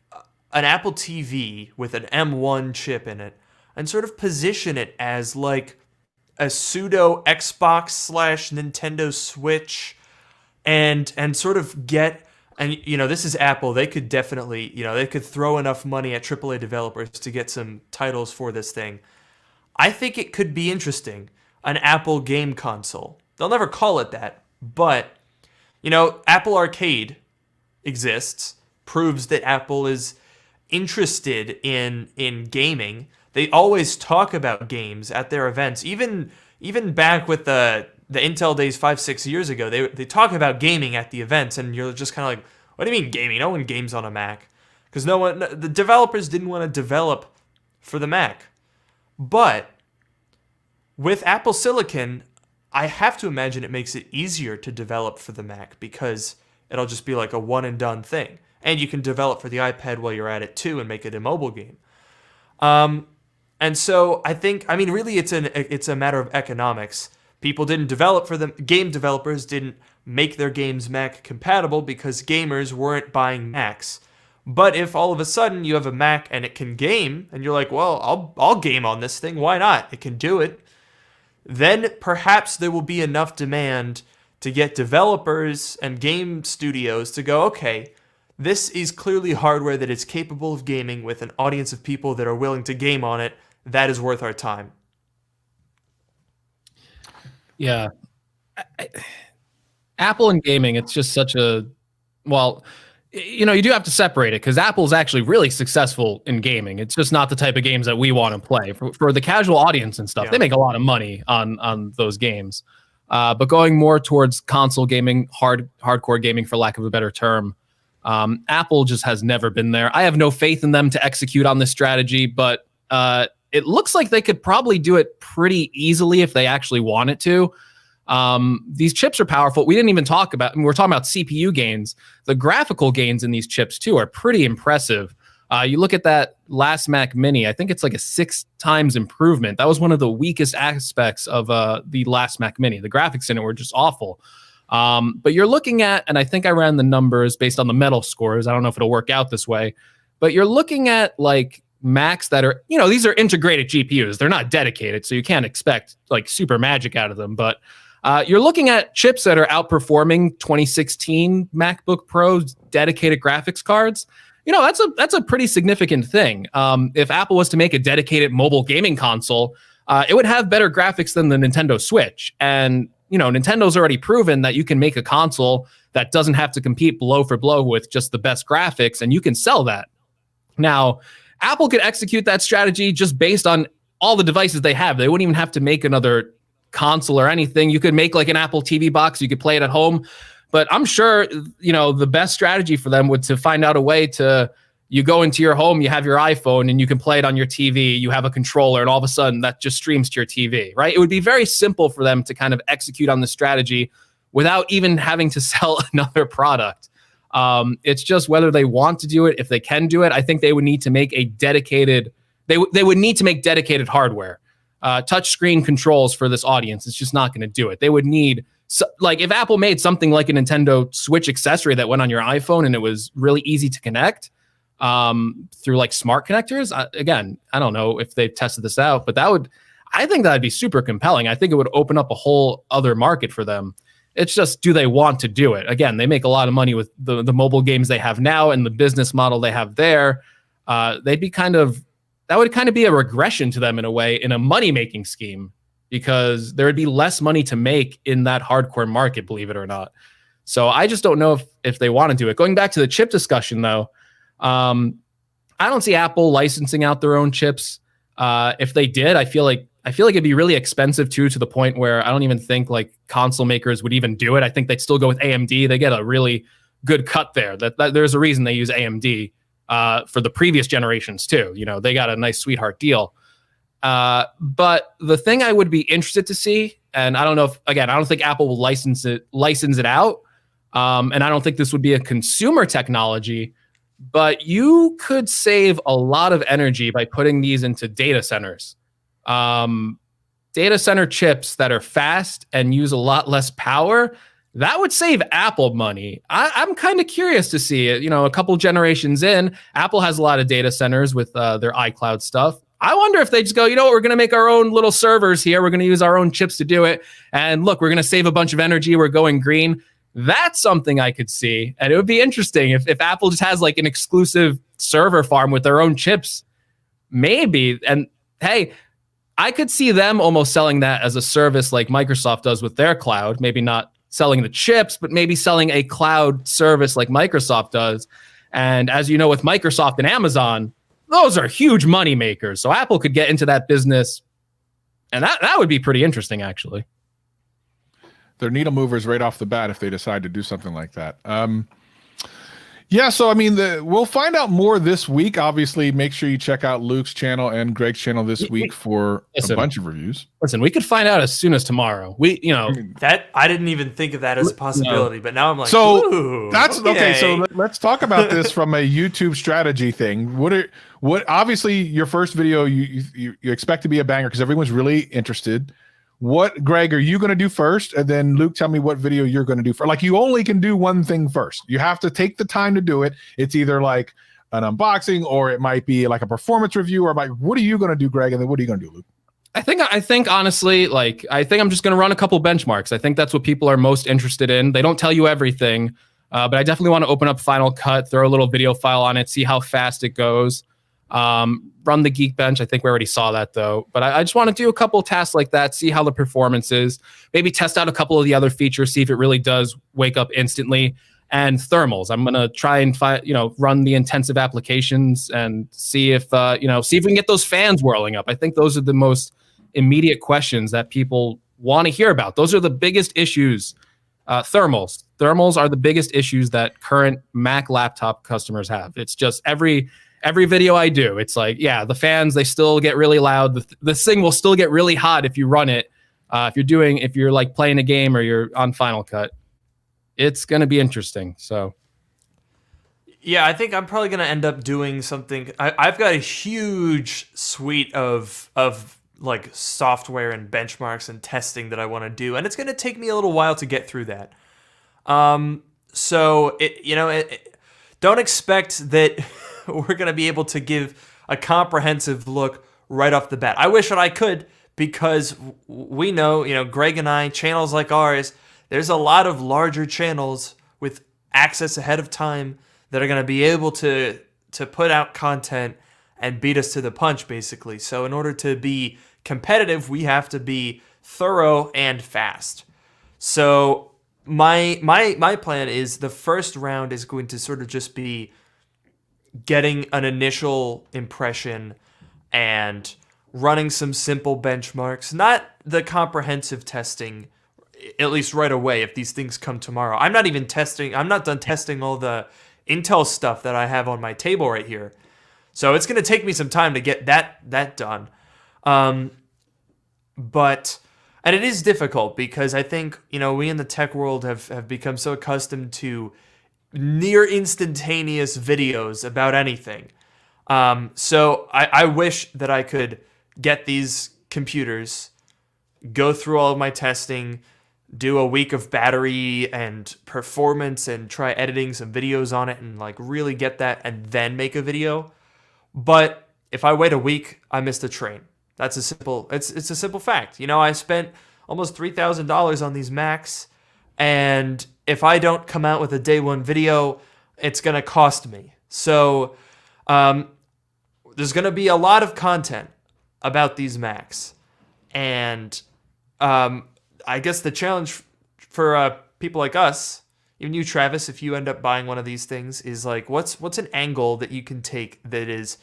an Apple TV with an M1 chip in it and sort of position it as like a pseudo Xbox / Nintendo Switch, and sort of get. And this is Apple. They could definitely, they could throw enough money at AAA developers to get some titles for this thing. I think it could be interesting, an Apple game console. They'll never call it that, but Apple Arcade exists, proves that Apple is interested in gaming. They always talk about games at their events. Even back with the Intel days 5-6 years ago, they talk about gaming at the events, and you're just kind of like, what do you mean gaming? No one games on a Mac. Because the developers didn't want to develop for the Mac. But with Apple Silicon, I have to imagine it makes it easier to develop for the Mac, because it'll just be like a one and done thing. And you can develop for the iPad while you're at it too and make it a mobile game. And so really it's a matter of economics. People didn't develop for them. Game developers didn't make their games Mac compatible because gamers weren't buying Macs. But if all of a sudden you have a Mac and it can game, and you're like, well, I'll game on this thing. Why not? It can do it. Then perhaps there will be enough demand to get developers and game studios to go, okay, this is clearly hardware that is capable of gaming with an audience of people that are willing to game on it. That is worth our time. Yeah. Apple and gaming, it's just such a, you do have to separate it, because Apple's actually really successful in gaming. It's just not the type of games that we want to play. For the casual audience and stuff, Yeah. They make a lot of money on those games. But going more towards console gaming, hardcore gaming, for lack of a better term, Apple just has never been there. I have no faith in them to execute on this strategy, but it looks like they could probably do it pretty easily if they actually wanted to. These chips are powerful. We didn't even talk about, we're talking about CPU gains. The graphical gains in these chips too are pretty impressive. You look at that last Mac Mini, I think it's like a 6 times improvement. That was one of the weakest aspects of the last Mac Mini. The graphics in it were just awful. But you're looking at, and I think I ran the numbers based on the metal scores. I don't know if it'll work out this way, but you're looking at like Macs that are, these are integrated GPUs. They're not dedicated, so you can't expect like super magic out of them. But you're looking at chips that are outperforming 2016 MacBook Pro's dedicated graphics cards. That's a pretty significant thing. If Apple was to make a dedicated mobile gaming console, it would have better graphics than the Nintendo Switch. And Nintendo's already proven that you can make a console that doesn't have to compete blow for blow with just the best graphics, and you can sell that. Now, Apple could execute that strategy just based on all the devices they have. They wouldn't even have to make another console or anything. You could make like an Apple TV box. You could play it at home. But I'm sure, the best strategy for them would to find out a way to, you go into your home, you have your iPhone, and you can play it on your TV. You have a controller, and all of a sudden that just streams to your TV, right? It would be very simple for them to kind of execute on the strategy without even having to sell another product. It's just whether they want to do it, if they can do it. I think they would need to make a dedicated, they would need to make dedicated hardware, touchscreen controls for this audience. It's just not going to do it. They would need, like if Apple made something like a Nintendo Switch accessory that went on your iPhone and it was really easy to connect through like smart connectors. Again, I don't know if they've tested this out, but I think that'd be super compelling. I think it would open up a whole other market for them. It's just, do they want to do it? Again, they make a lot of money with the mobile games they have now and the business model they have there. That would kind of be a regression to them in a way, in a money-making scheme, because there would be less money to make in that hardcore market, believe it or not. So I just don't know if they want to do it. Going back to the chip discussion, though, I don't see Apple licensing out their own chips. If they did, I feel like it'd be really expensive too, to the point where I don't even think like console makers would even do it. I think they'd still go with AMD. They get a really good cut there. That there's a reason they use AMD for the previous generations too. They got a nice sweetheart deal. But the thing I would be interested to see, and I don't think Apple will license it out. And I don't think this would be a consumer technology, but you could save a lot of energy by putting these into data centers. Data center chips that are fast and use a lot less power, that would save Apple money. I'm kind of curious to see it. A couple generations in, Apple has a lot of data centers with their iCloud stuff. I wonder if they just go, we're going to make our own little servers here. We're going to use our own chips to do it. And look, we're going to save a bunch of energy. We're going green. That's something I could see. And it would be interesting if Apple just has like an exclusive server farm with their own chips. Maybe. And hey, I could see them almost selling that as a service like Microsoft does with their cloud. Maybe not selling the chips, but maybe selling a cloud service like Microsoft does. And as you know, with Microsoft and Amazon, those are huge money makers. So Apple could get into that business. And that would be pretty interesting, actually. They're needle movers right off the bat if they decide to do something like that. Yeah, so I mean, we'll find out more this week. Obviously, make sure you check out Luke's channel and Greg's channel this week for a bunch of reviews. Listen, we could find out as soon as tomorrow. That I didn't even think of that as a possibility, but now I'm like, so ooh, that's okay. So let's talk about this from a YouTube strategy thing. What obviously your first video you expect to be a banger because everyone's really interested. What, Greg, are you going to do first? And then Luke, tell me what video you're going to do first. Like, you only can do one thing first. You have to take the time to do it. It's either like an unboxing or it might be like a performance review or like, what are you going to do, Greg? And then what are you going to do, Luke? I think honestly, like, I think I'm just going to run a couple benchmarks. I think that's what people are most interested in. They don't tell you everything, but I definitely want to open up Final Cut, throw a little video file on it, see how fast it goes. Run the Geekbench. I think we already saw that though, but I just want to do a couple of tasks like that, see how the performance is, maybe test out a couple of the other features, see if it really does wake up instantly. And thermals, I'm going to try and run the intensive applications and see if we can get those fans whirling up. I think those are the most immediate questions that people want to hear about. Those are the biggest issues. Thermals are the biggest issues that current Mac laptop customers have. It's just every video I do, it's like, yeah, the fans, they still get really loud. The thing will still get really hot if you run it. If you're like playing a game or you're on Final Cut, it's going to be interesting. So, yeah, I think I'm probably going to end up doing something. I've got a huge suite of like software and benchmarks and testing that I want to do, and it's going to take me a little while to get through that. So don't expect that we're going to be able to give a comprehensive look right off the bat. I wish that I could, because we know, Greg and I, channels like ours, there's a lot of larger channels with access ahead of time that are going to be able to put out content and beat us to the punch, basically. So in order to be competitive, we have to be thorough and fast. So my plan is the first round is going to sort of just be getting an initial impression and running some simple benchmarks, not the comprehensive testing, at least right away if these things come tomorrow. I'm not done testing all the Intel stuff that I have on my table right here. So it's going to take me some time to get that done. And it is difficult because I think, we in the tech world have become so accustomed to near instantaneous videos about anything. So I wish that I could get these computers, go through all of my testing, do a week of battery and performance and try editing some videos on it and like really get that and then make a video. But if I wait a week, I missed a train. It's a simple fact. I spent almost $3,000 on these Macs, and if I don't come out with a day one video, it's going to cost me. So there's going to be a lot of content about these Macs. And I guess the challenge for people like us, even you, Travis, if you end up buying one of these things, is like, what's an angle that you can take that is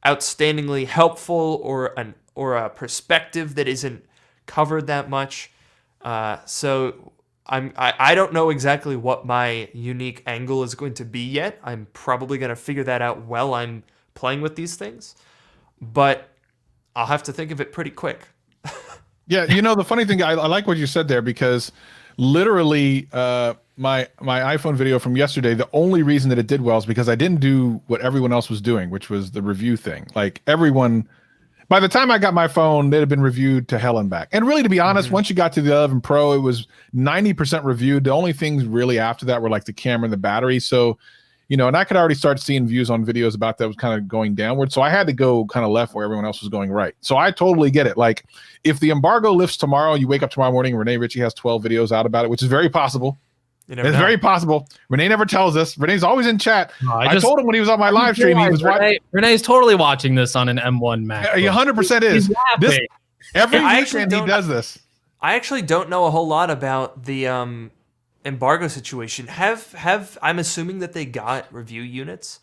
outstandingly helpful, or a perspective that isn't covered that much. So I don't know exactly what my unique angle is going to be yet. I'm probably going to figure that out while I'm playing with these things, but I'll have to think of it pretty quick. Yeah, the funny thing, I like what you said there, because literally my iPhone video from yesterday, the only reason that it did well is because I didn't do what everyone else was doing, which was the review thing. Like, everyone, by the time I got my phone, it had been reviewed to hell and back. And really, to be honest, once you got to the 11 Pro, it was 90% reviewed. The only things really after that were like the camera and the battery. So, and I could already start seeing views on videos about that was kind of going downward. So I had to go kind of left where everyone else was going right. So I totally get it. Like, if the embargo lifts tomorrow, you wake up tomorrow morning, Rene Ritchie has 12 videos out about it, which is very possible. You never It's know. very possible. Renee never tells us. Renee's always in chat. No, I told him when he was on my live stream, he was watching. Renee's totally watching this on an M1 Mac. He 100% is. He's This, laughing. every I actually weekend he don't- does this. I actually don't know a whole lot about the embargo situation. I'm assuming that they got review units.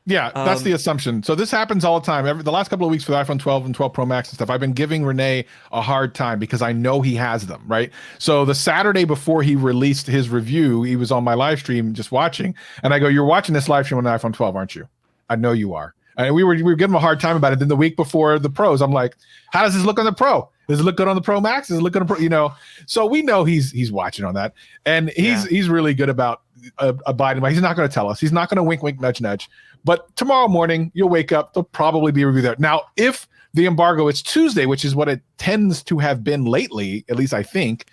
Yeah, that's the assumption. So this happens all the time. The last couple of weeks for the iPhone 12 and 12 Pro Max and stuff, I've been giving Renee a hard time because I know he has them, right? So the Saturday before he released his review, he was on my live stream just watching, and I go, "You're watching this live stream on the iPhone 12, aren't you?" "I know you are." And we were giving him a hard time about it. Then the week before the Pros, I'm like, "How does this look on the Pro? Does it look good on the Pro Max? Does it look good on Pro?" You know, so we know he's watching on that, and he's really good about abiding by. He's not going to tell us. He's not going to wink, wink, nudge, nudge. But tomorrow morning, you'll wake up. There'll probably be a review there. Now, if the embargo is Tuesday, which is what it tends to have been lately, at least I think,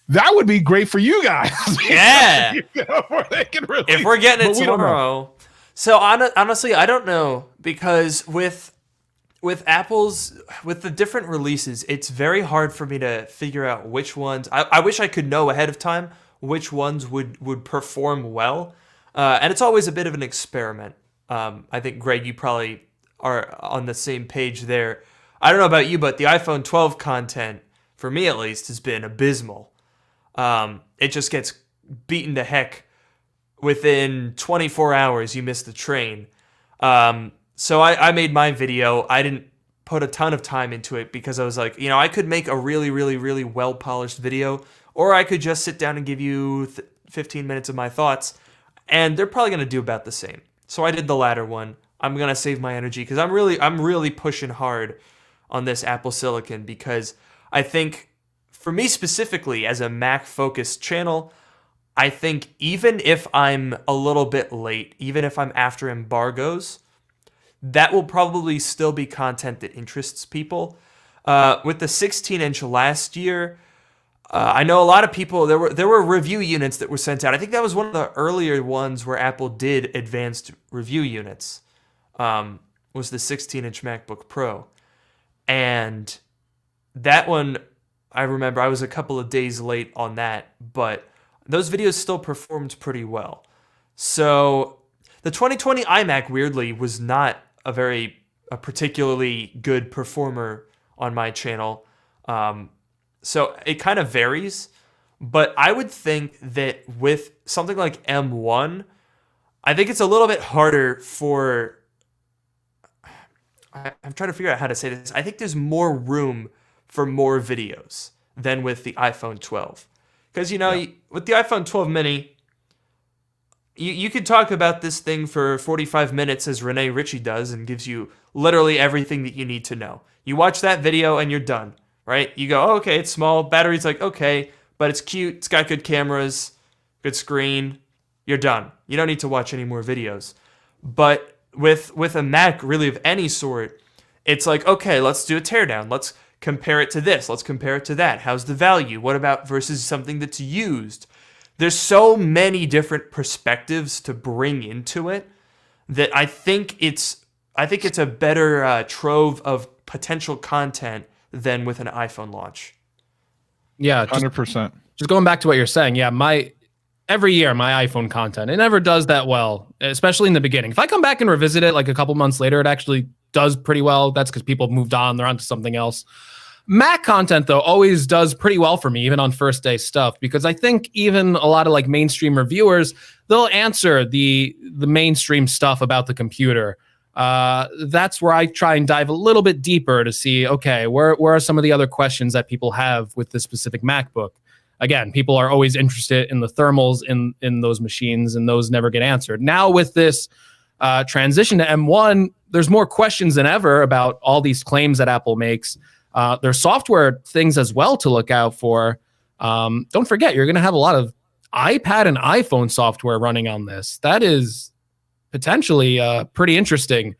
that would be great for you guys. Yeah. You know, where they can release. If we're getting it But we don't know. tomorrow. So honestly, I don't know, because with the different releases, it's very hard for me to figure out which ones. I wish I could know ahead of time which ones would perform well, and it's always a bit of an experiment. I think, Greg, you probably are on the same page there. I don't know about you, but the iPhone 12 content, for me at least, has been abysmal. It just gets beaten to heck. Within 24 hours, you miss the train. So I made my video. I didn't put a ton of time into it because I was like, I could make a really, really, really well-polished video, or I could just sit down and give you 15 minutes of my thoughts, and they're probably going to do about the same. So I did the latter one. I'm going to save my energy because I'm really pushing hard on this Apple Silicon, because I think, for me specifically, as a Mac-focused channel, I think even if I'm a little bit late, even if I'm after embargoes, that will probably still be content that interests people. With the 16-inch last year, I know a lot of people, there were review units that were sent out. I think that was one of the earlier ones where Apple did advanced review units, was the 16-inch MacBook Pro. And that one, I remember I was a couple of days late on that, but those videos still performed pretty well. So the 2020 iMac, weirdly, was not a particularly good performer on my channel. So it kind of varies, but I would think that with something like M1, I think it's a little bit harder for... I'm trying to figure out how to say this. I think there's more room for more videos than with the iPhone 12. Because, with the iPhone 12 mini, you could talk about this thing for 45 minutes as Rene Ritchie does and gives you literally everything that you need to know. You watch that video and you're done, right? You go, okay, it's small, battery's like, okay, but it's cute, it's got good cameras, good screen, you're done. You don't need to watch any more videos. But with a Mac, really, of any sort, it's like, okay, let's do a teardown. Let's compare it to this. Let's compare it to that. How's the value? What about versus something that's used? There's so many different perspectives to bring into it that I think it's a better trove of potential content than with an iPhone launch. Yeah, 100%. Just going back to what you're saying. Yeah, every year my iPhone content, it never does that well, especially in the beginning. If I come back and revisit it like a couple months later, it actually does pretty well. That's because people have moved on, they're onto something else. Mac content, though, always does pretty well for me, even on first day stuff, because I think even a lot of like mainstream reviewers, they'll answer the mainstream stuff about the computer. That's where I try and dive a little bit deeper to see, okay, where are some of the other questions that people have with this specific MacBook? Again, people are always interested in the thermals in those machines, and those never get answered. Now with this transition to M1, there's more questions than ever about all these claims that Apple makes. There's software things as well to look out for. Don't forget, you're going to have a lot of iPad and iPhone software running on this. That is potentially pretty interesting.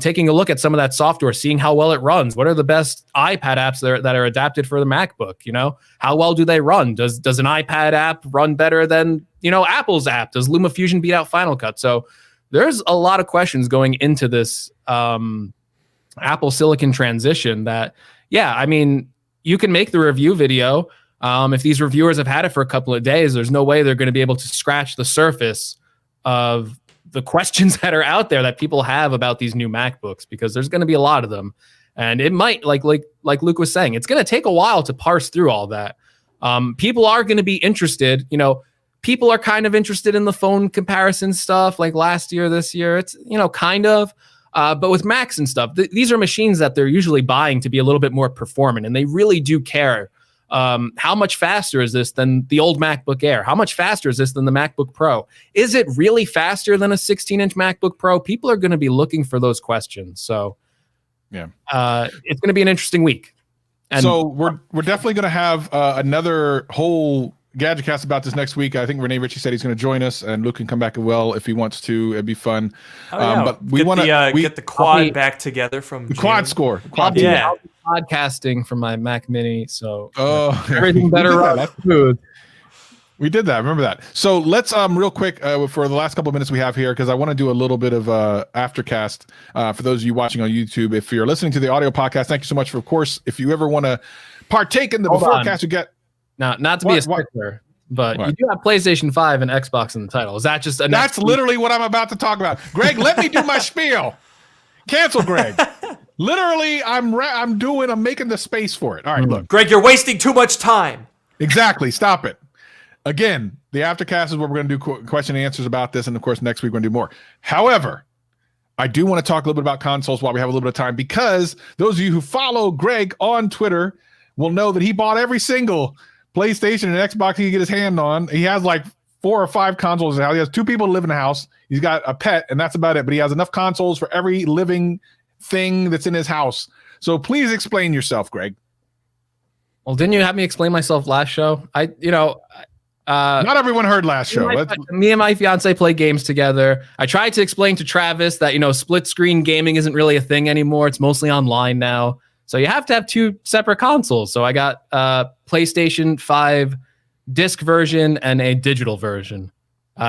Taking a look at some of that software, seeing how well it runs. What are the best iPad apps that are adapted for the MacBook? How well do they run? Does an iPad app run better than Apple's app? Does LumaFusion beat out Final Cut? So there's a lot of questions going into this Apple Silicon transition. That, yeah, I mean, you can make the review video. If these reviewers have had it for a couple of days, there's no way they're going to be able to scratch the surface of the questions that are out there that people have about these new MacBooks, because there's going to be a lot of them. And it might, like Luke was saying, it's going to take a while to parse through all that. People are going to be interested. People are kind of interested in the phone comparison stuff, like last year, this year. It's, kind of. But with Macs and stuff, these are machines that they're usually buying to be a little bit more performant, and they really do care. How much faster is this than the old MacBook Air? How much faster is this than the MacBook Pro? Is it really faster than a 16-inch MacBook Pro? People are going to be looking for those questions. So, yeah, it's going to be an interesting week. And so we're definitely going to have another whole Gadgetcast about this next week. I think Rene Ritchie said he's going to join us, and Luke can come back as well if he wants to. It'd be fun. But we want to get the quad back together from the quad score. I'll be podcasting from my Mac Mini, so everything better run smooth. We did that. Remember that. So let's real quick for the last couple of minutes we have here, because I want to do a little bit of aftercast for those of you watching on YouTube. If you're listening to the audio podcast, thank you so much. Of course, if you ever want to partake in the beforecast, you get not to be a stickler, but you do have PlayStation 5 and Xbox in the title. Is that just that's literally what I'm about to talk about? Greg, let me do my spiel. Cancel, Greg. Literally, I'm making the space for it. All right, look, Greg, you're wasting too much time. Exactly. Stop it. Again, the aftercast is where we're going to do question and answers about this, and of course, next week we're going to do more. However, I do want to talk a little bit about consoles while we have a little bit of time, because those of you who follow Greg on Twitter will know that he bought every single PlayStation and Xbox he can get his hand on. He has like 4 or 5 consoles in the house. He has 2 people who live in the house. He's got a pet, and that's about it. But he has enough consoles for every living thing that's in his house. So please explain yourself, Greg. Well, didn't you have me explain myself last show? Not everyone heard last show. Me and my fiance play games together. I tried to explain to Travis that, split screen gaming isn't really a thing anymore. It's mostly online now. So you have to have 2 separate consoles. So I got PlayStation 5 disc version and a digital version.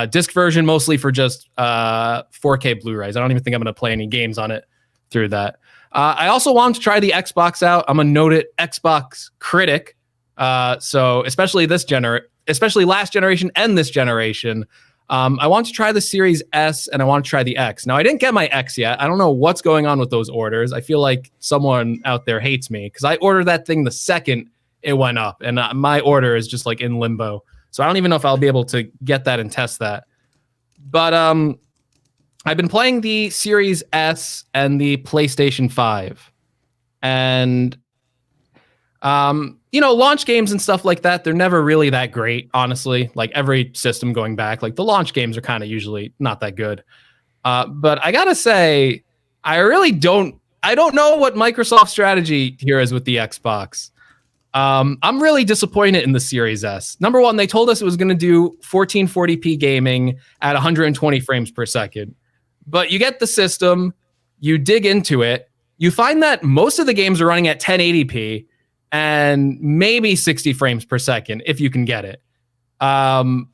Disc version mostly for just 4K Blu-rays. I don't even think I'm going to play any games on it through that. I also wanted to try the Xbox out. I'm a noted Xbox critic. So especially last generation and this generation, I want to try the Series S and I want to try the X. Now, I didn't get my X yet. I don't know what's going on with those orders. I feel like someone out there hates me because I ordered that thing the second it went up, and my order is just like in limbo. So I don't even know if I'll be able to get that and test that. But I've been playing the Series S and the PlayStation 5. And launch games and stuff like that, they're never really that great, honestly. Like every system going back, like the launch games are kind of usually not that good. But I gotta say, I don't know what Microsoft's strategy here is with the Xbox. I'm really disappointed in the Series S. Number one, they told us it was going to do 1440p gaming at 120 frames per second. But you get the system, you dig into it, you find that most of the games are running at 1080p and maybe 60 frames per second if you can get it.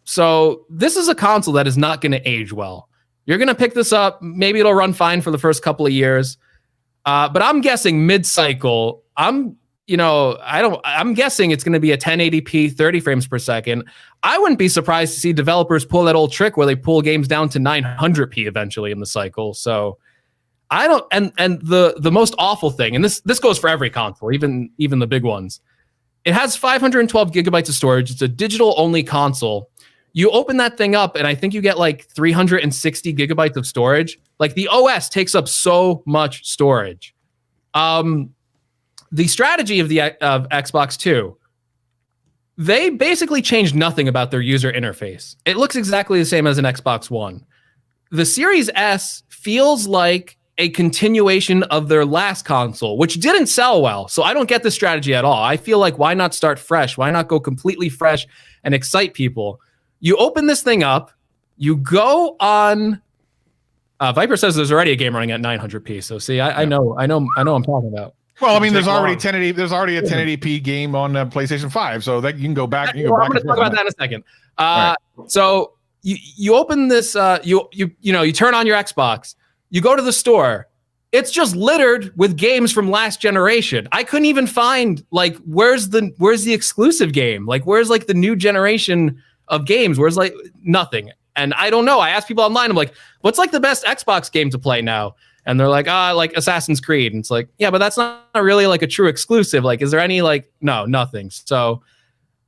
So this is a console that is not going to age well. You're going to pick this up, maybe it'll run fine for the first couple of years. But I'm guessing mid-cycle, I'm guessing it's going to be a 1080p, 30 frames per second. I wouldn't be surprised to see developers pull that old trick where they pull games down to 900p eventually in the cycle. So I don't, and the most awful thing, and this goes for every console, even the big ones. It has 512 gigabytes of storage. It's a digital only console. You open that thing up, and I think you get like 360 gigabytes of storage. Like the OS takes up so much storage. The strategy of Xbox 2, they basically changed nothing about their user interface. It looks exactly the same as an Xbox One. The Series S feels like a continuation of their last console, which didn't sell well. So I don't get the strategy at all. I feel like, why not start fresh? Why not go completely fresh and excite people? You open this thing up, you go on. Viper says there's already a game running at 900p. So see, I know what I'm talking about. Well, I mean, there's already a 1080p game on PlayStation 5, so that you can go back. I'm going to talk about that in a second. Right. So you open this, you turn on your Xbox, you go to the store, it's just littered with games from last generation. I couldn't even find like where's the exclusive game? Like where's like the new generation of games? Where's like nothing? And I don't know. I asked people online, I'm like, what's like the best Xbox game to play now? And they're like, like Assassin's Creed. And it's like, yeah, but that's not really like a true exclusive. Like, is there any like, no, nothing. So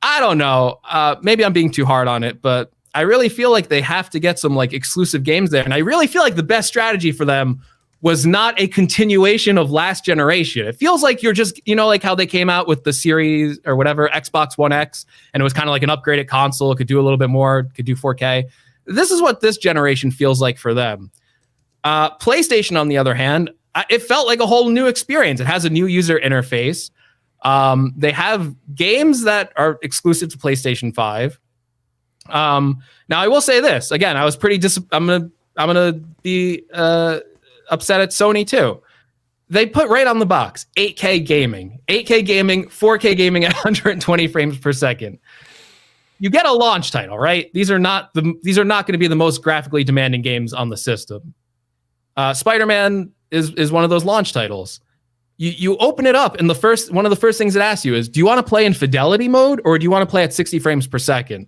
I don't know. Maybe I'm being too hard on it, but I really feel like they have to get some like exclusive games there. And I really feel like the best strategy for them was not a continuation of last generation. It feels like you're just, like how they came out with the series or whatever, Xbox One X, and it was kind of like an upgraded console. It could do a little bit more, could do 4K. This is what this generation feels like for them. PlayStation, on the other hand, it felt like a whole new experience. It has a new user interface. They have games that are exclusive to PlayStation 5. Now, I will say this again. I was pretty. I'm gonna be upset at Sony too. They put right on the box 8K gaming, 4K gaming at 120 frames per second. You get a launch title, right? These are not going to be the most graphically demanding games on the system. Spider-Man is one of those launch titles. You open it up, and one of the first things it asks you is, do you want to play in fidelity mode or do you want to play at 60 frames per second?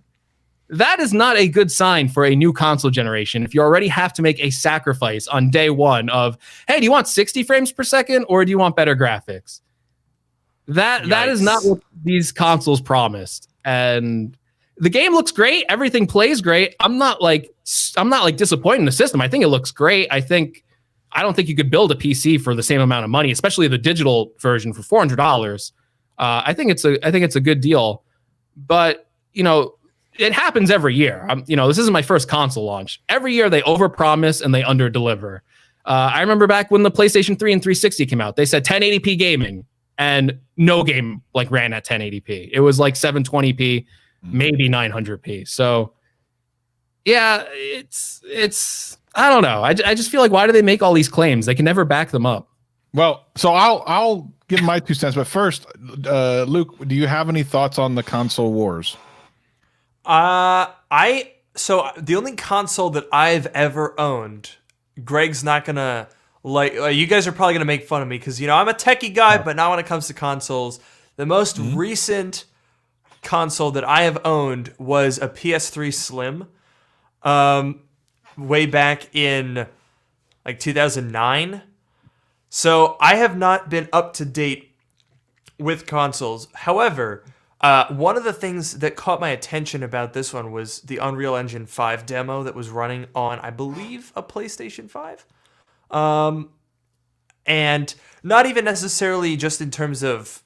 That is not a good sign for a new console generation if you already have to make a sacrifice on day one of, hey, do you want 60 frames per second or do you want better graphics? That is not what these consoles promised. And the game looks great. Everything plays great. I'm not like disappointed in the system. I think it looks great. I don't think you could build a PC for the same amount of money, especially the digital version for $400. I think it's a good deal, but it happens every year. This isn't my first console launch. Every year they overpromise and they underdeliver. I remember back when the PlayStation 3 and 360 came out, they said 1080p gaming, and no game like ran at 1080p. It was like 720p, maybe 900p. So yeah, it's I don't know. I just feel like, why do they make all these claims? They can never back them up. Well, so I'll give my 2 cents, but first, Luke, do you have any thoughts on the console wars? So the only console that I've ever owned, Greg's not gonna like. You guys are probably gonna make fun of me because I'm a techie guy, but not when it comes to consoles. The most recent console that I have owned was a PS3 Slim, way back in like 2009. So I have not been up to date with consoles. However, one of the things that caught my attention about this one was the Unreal Engine 5 demo that was running on, I believe, a PlayStation 5. And not even necessarily just in terms of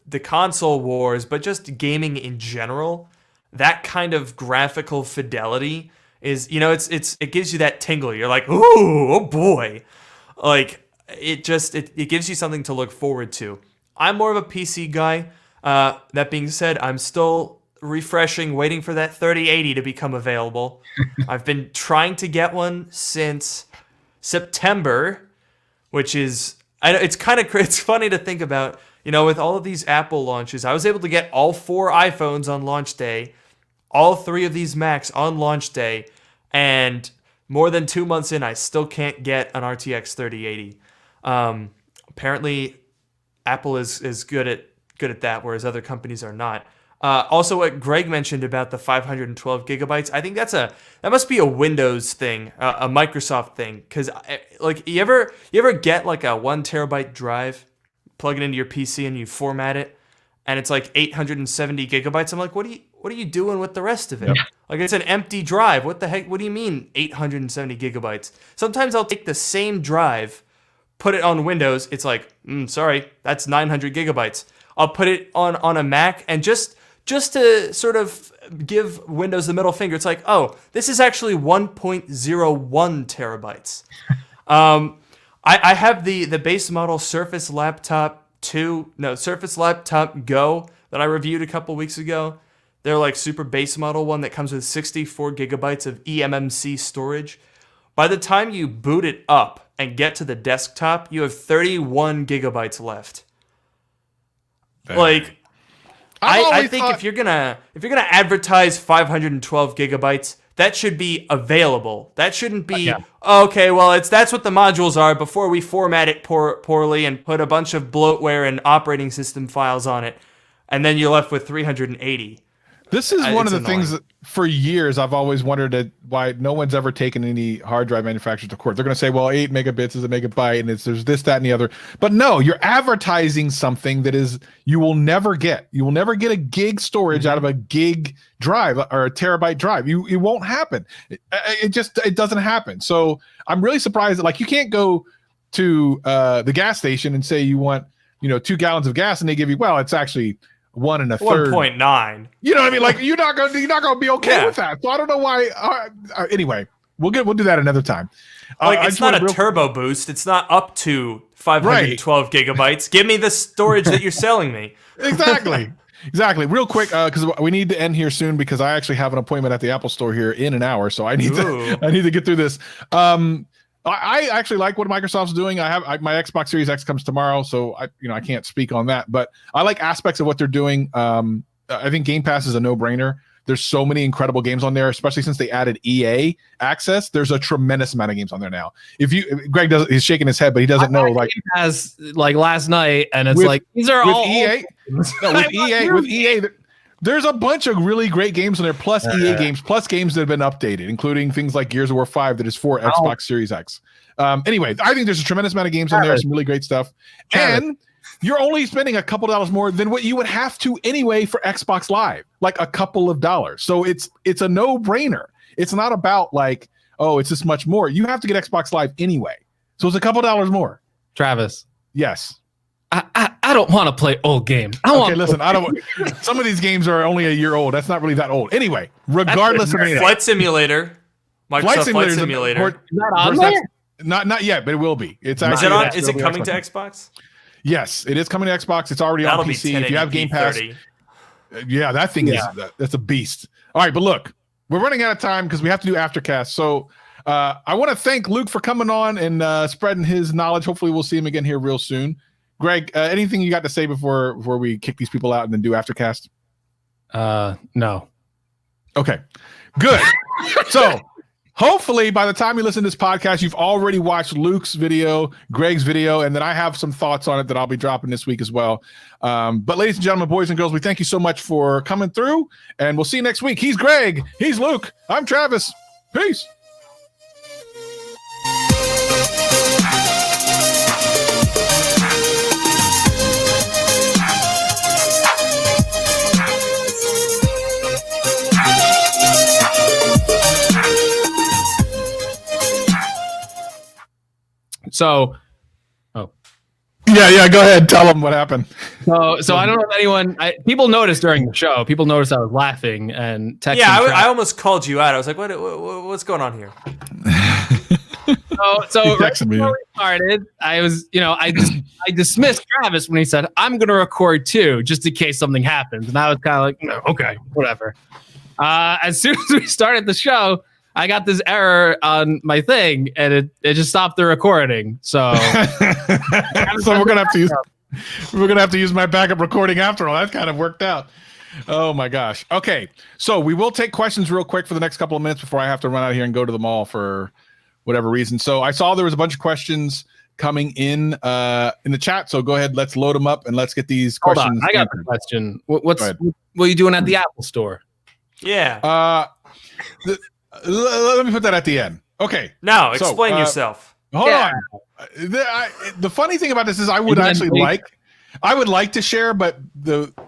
the console wars, but just gaming in general. That kind of graphical fidelity is, it gives you that tingle. You're like, ooh, oh boy. Like, it gives you something to look forward to. I'm more of a PC guy. That being said, I'm still refreshing, waiting for that 3080 to become available. I've been trying to get one since September, which is, it's funny to think about, with all of these Apple launches. I was able to get all 4 iPhones on launch day, all 3 of these Macs on launch day, and more than 2 months in, I still can't get an RTX 3080. Apparently, Apple is good at that, whereas other companies are not. Also, what Greg mentioned about the 512 gigabytes, I think that must be a Windows thing, a Microsoft thing. Because like you ever get like a 1 terabyte drive, plug it into your PC and you format it, and it's like 870 gigabytes. I'm like, what are you doing with the rest of it? Yeah. Like, it's an empty drive. What the heck? What do you mean 870 gigabytes? Sometimes I'll take the same drive, put it on Windows. It's like, sorry, that's 900 gigabytes. I'll put it on a Mac, and just to sort of give Windows the middle finger, it's like, oh, this is actually 1.01 terabytes. I have the base model Surface Laptop Go that I reviewed a couple weeks ago. They're like super base model one that comes with 64 gigabytes of eMMC storage. By the time you boot it up and get to the desktop, you have 31 gigabytes left. Like, I think if you're gonna advertise 512 gigabytes, that should be available. That shouldn't be okay. Well, that's what the modules are before we format it poorly and put a bunch of bloatware and operating system files on it, and then you're left with 380. This is one of the annoying. things that for years I've always wondered why no one's ever taken any hard drive manufacturers to court. They're going to say, well, 8 megabits is a megabyte and there's this, that, and the other. But no, you're advertising something that is you will never get. You will never get a gig storage out of a gig drive or a terabyte drive. It won't happen. It doesn't happen. So I'm really surprised that like you can't go to the gas station and say you want 2 gallons of gas and they give you it's actually 1 1/3. 1.9. You know what I mean? Like you're not gonna be okay with that. So I don't know why. Anyway, we'll do that another time. It's not a turbo boost. It's not up to 512 gigabytes. Give me the storage that you're selling me. Exactly. Real quick, because we need to end here soon because I actually have an appointment at the Apple Store here in an hour, so I need to get through this. I actually like what Microsoft's doing. My Xbox Series X comes tomorrow, so I can't speak on that, but I like aspects of what they're doing. I think Game Pass is a no-brainer. There's so many incredible games on there, especially since they added EA access. There's a tremendous amount of games on there now. Greg he's shaking his head, but he doesn't know. Like as like last night, and it's these are all EA. With EA. There's a bunch of really great games on there, plus EA games, plus games that have been updated, including things like Gears of War 5 that is for Xbox Series X. Anyway, I think there's a tremendous amount of games on there, some really great stuff. And you're only spending a couple dollars more than what you would have to anyway for Xbox Live, like a couple of dollars. So it's a no-brainer. It's not about like, oh, it's this much more. You have to get Xbox Live anyway. So it's a couple dollars more. Travis. Yes. I don't want to play old games. Listen, I don't. Some of these games are only a year old. That's not really that old. Anyway, regardless of anything, Flight Simulator, Microsoft Flight Simulator. Is that on there? Not yet, but it will be. It's Is actually it on? Is it coming to Xbox? Yes, it is coming to Xbox. It's already That'll on PC. Be if you have Game Pass, yeah, that thing is that's a beast. All right, but look, we're running out of time because we have to do Aftercast. So I want to thank Luke for coming on and spreading his knowledge. Hopefully, we'll see him again here real soon. Greg, anything you got to say before we kick these people out and then do Aftercast? No. Okay, good. So hopefully by the time you listen to this podcast, you've already watched Luke's video, Greg's video, and then I have some thoughts on it that I'll be dropping this week as well. But ladies and gentlemen, boys and girls, we thank you so much for coming through, and we'll see you next week. He's Greg. He's Luke. I'm Travis. Peace. So, yeah, go ahead. Tell them what happened. So I don't know if anyone. People noticed during the show. People noticed I was laughing and texting. Yeah, I almost called you out. I was like, what's going on here? So right before we started, I was, I dismissed Travis when he said, "I'm going to record too, just in case something happens," and I was kind of like, "No, okay, whatever." As soon as we started the show, I got this error on my thing, and it just stopped the recording. So, so we're gonna have to use my backup recording after all. That kind of worked out. Oh my gosh. Okay, so we will take questions real quick for the next couple of minutes before I have to run out of here and go to the mall for whatever reason. So I saw there was a bunch of questions coming in the chat. So go ahead, let's load them up and let's get these questions. I got the question. What are you doing at the Apple Store? Yeah. Let me put that at the end. Okay. Now, explain yourself. Hold on. The funny thing about this is I would like to share, but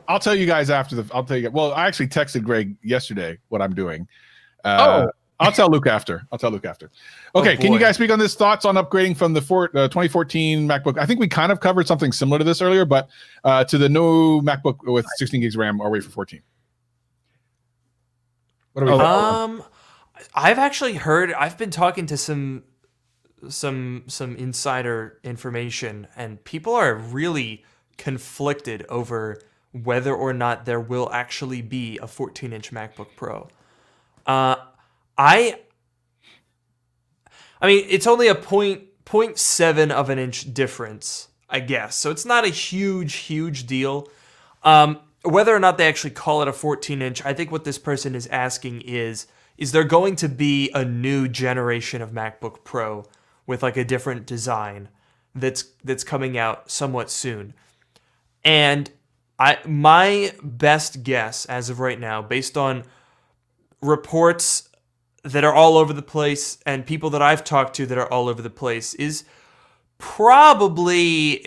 I'll tell you guys after I'll tell you. Well, I actually texted Greg yesterday what I'm doing. I'll tell Luke after. Okay. Can you guys speak on this thoughts on upgrading from the 2014 MacBook? I think we kind of covered something similar to this earlier, but to the new MacBook with 16 gigs RAM or wait for 14. What are we I've actually heard. I've been talking to some insider information, and people are really conflicted over whether or not there will actually be a 14-inch MacBook Pro. I mean, it's only a 0.7 of an inch difference, I guess. So it's not a huge deal. Whether or not they actually call it a 14-inch, I think what this person is asking is is there going to be a new generation of MacBook Pro with like a different design that's coming out somewhat soon. And my best guess as of right now, based on reports that are all over the place and people that I've talked to that are all over the place, is probably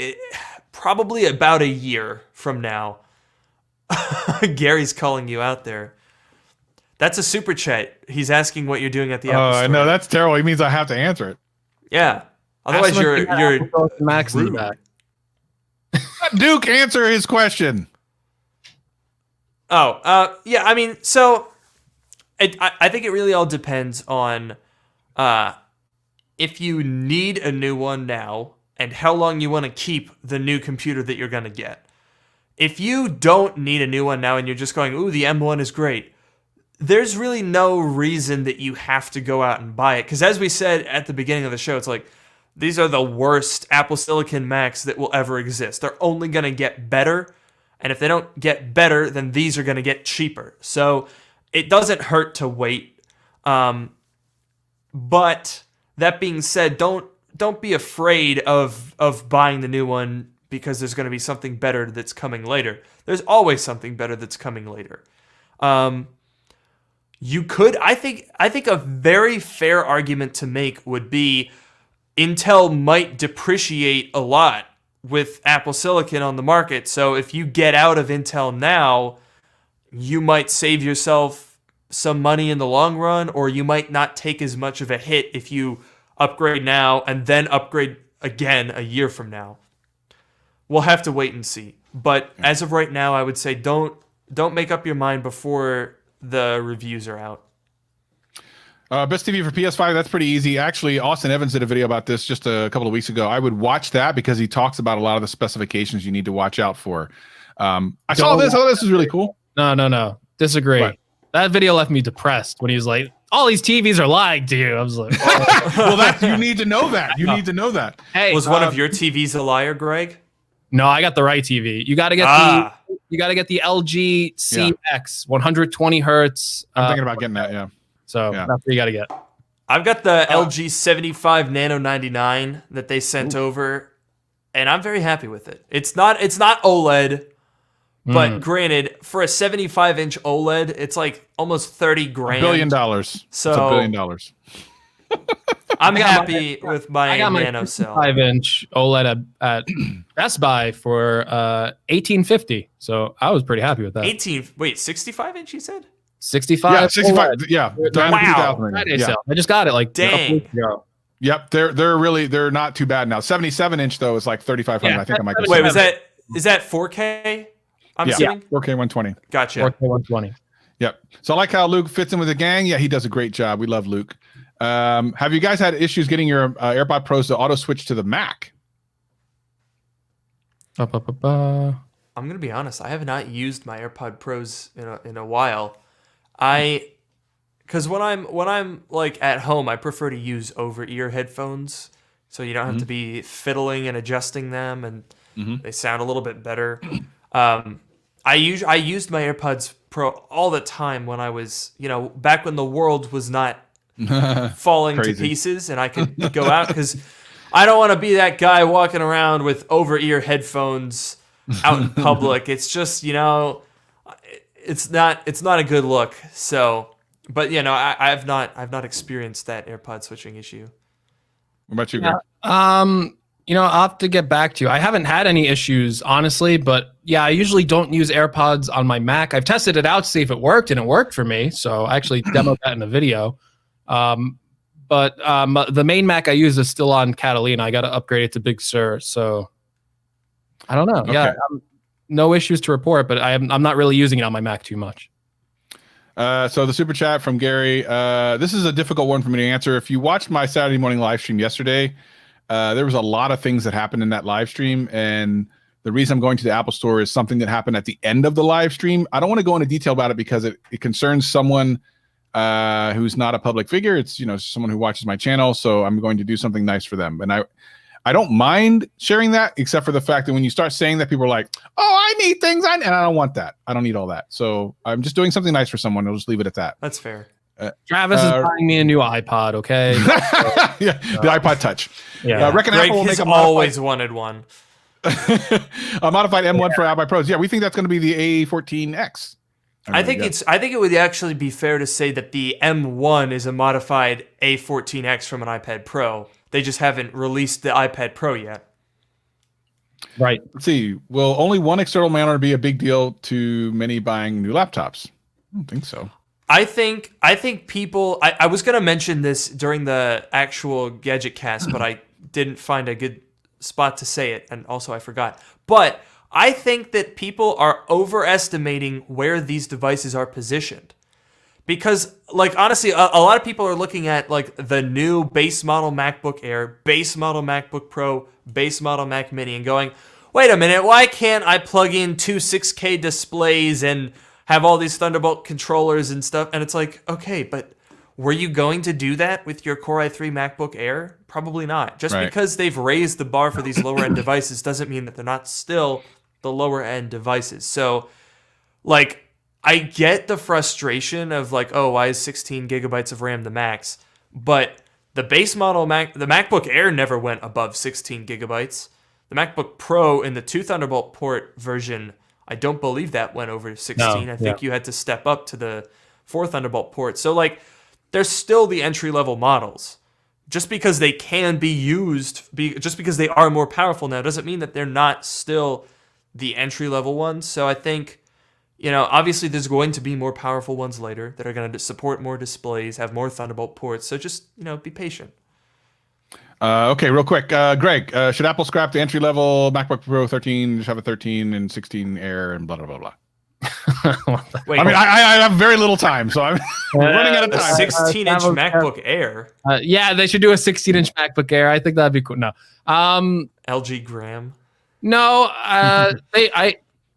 about a year from now. Gary's calling you out there. That's a super chat. He's asking what you're doing at the Apple Store. No, that's terrible. He means I have to answer it. Yeah. Otherwise, you're Max in the rude. back. Let Duke, answer his question. Yeah. I mean, so I think it really all depends on if you need a new one now and how long you want to keep the new computer that you're going to get. If you don't need a new one now and you're just going, ooh, the M1 is great, there's really no reason that you have to go out and buy it. Because as we said at the beginning of the show, it's like, these are the worst Apple Silicon Macs that will ever exist. They're only going to get better. And if they don't get better, then these are going to get cheaper. So it doesn't hurt to wait. But that being said, don't be afraid of buying the new one because there's going to be something better that's coming later. There's always something better that's coming later. You could, I think a very fair argument to make would be Intel might depreciate a lot with Apple Silicon on the market. So if you get out of Intel now, you might save yourself some money in the long run, or you might not take as much of a hit if you upgrade now and then upgrade again a year from now. We'll have to wait and see. But as of right now, I would say don't make up your mind before the reviews are out. Best TV for PS5, that's pretty easy. Actually, Austin Evans did a video about this just a couple of weeks ago. I would watch that because he talks about a lot of the specifications you need to watch out for. I saw this. I thought this was really cool. No. Disagree. What? That video left me depressed when he was like, all these TVs are lying to you. I was like, Well, you need to know that. You need to know that. hey, Was one of your TVs a liar, Greg? no, I got the right TV. You got to get the LG CX 120 hertz. I'm thinking about getting that, yeah. So Yeah. that's what you got to get. I've got the LG 75 Nano 99 that they sent over, and I'm very happy with it. It's not OLED, but granted, for a 75-inch OLED, it's like almost $30 grand. $1 billion. So it's $1 billion. I'm happy with my I got my Nano cell. 5-inch OLED at Best Buy for $18.50. So I was pretty happy with that. 65-inch, you said? 65. Yeah, 65. OLED. Yeah. Wow. Friday Yeah. sale. I just got it like a Dang. couple weeks ago. Yep, they're not too bad now. 77-inch though is like 3,500. Yeah, I think I might go. Wait, is that 4K? I'm assuming? 4K 120. Gotcha. 4K 120. Yep. So I like how Luke fits in with the gang. Yeah, he does a great job. We love Luke. Have you guys had issues getting your AirPod Pros to auto switch to the Mac? I'm gonna be honest. I have not used my AirPod Pros in a while. Because when I'm like at home, I prefer to use over-ear headphones, so you don't have to be fiddling and adjusting them, and they sound a little bit better. I used my AirPods Pro all the time when I was, back when the world was not falling to Crazy. pieces, and I could go out, because I don't want to be that guy walking around with over-ear headphones out in public. It's just, it's not a good look. So, but I've not experienced that AirPod switching issue. What about you, Greg? I'll have to get back to you. I haven't had any issues, honestly, but yeah, I usually don't use AirPods on my Mac. I've tested it out to see if it worked, and it worked for me. So I actually demoed that in a video. But the main Mac I use is still on Catalina. I got to upgrade it to Big Sur. So I don't know. Okay. Yeah, no issues to report, but I'm not really using it on my Mac too much. So the super chat from Gary. This is a difficult one for me to answer. If you watched my Saturday morning live stream yesterday, there was a lot of things that happened in that live stream, and the reason I'm going to the Apple Store is something that happened at the end of the live stream. I don't want to go into detail about it because it concerns someone who's not a public figure. It's someone who watches my channel, so I'm going to do something nice for them. And I don't mind sharing that, except for the fact that when you start saying that, people are like, "Oh, I need things," and I don't want that. I don't need all that. So I'm just doing something nice for someone. I'll just leave it at that. That's fair. Travis is buying me a new iPod. Okay. Yeah, the iPod Touch. Yeah. Reckon Greg Apple will has make a always wanted one. a modified M1 for iPod Pros. Yeah, we think that's going to be the A14X. I think it would actually be fair to say that the M1 is a modified A14X from an iPad Pro. They just haven't released the iPad Pro yet. Right. Let's see. Will only one external monitor be a big deal to many buying new laptops? I don't think so. I think people. I was going to mention this during the actual Gadget Cast, but I didn't find a good spot to say it, and also I forgot. But I think that people are overestimating where these devices are positioned. Because, like, honestly, a lot of people are looking at, like, the new base model MacBook Air, base model MacBook Pro, base model Mac Mini, and going, wait a minute, why can't I plug in two 6K displays and have all these Thunderbolt controllers and stuff? And it's like, okay, but were you going to do that with your Core i3 MacBook Air? Probably not. Just because they've raised the bar for these lower-end devices doesn't mean that they're not still the lower-end devices. So, like, I get the frustration of like, oh, why is 16 gigabytes of RAM the max? But the base model the MacBook Air never went above 16 gigabytes. The MacBook Pro in the 2 Thunderbolt port version, I don't believe that went over 16. I think you had to step up to the 4 Thunderbolt port. So like, they're still the entry-level models. Just because they can be used, just because they are more powerful now, doesn't mean that they're not still the entry-level ones. So I think, obviously there's going to be more powerful ones later that are going to support more displays, have more Thunderbolt ports. So just, be patient. Okay, real quick. Greg, should Apple scrap the entry-level MacBook Pro 13, just have a 13 and 16 Air and blah, blah, blah, blah? Wait, I mean, I have very little time, so I'm running out of a time. 16-inch MacBook Air. Yeah, they should do a 16-inch MacBook Air. I think that'd be cool. No. LG Graham. No,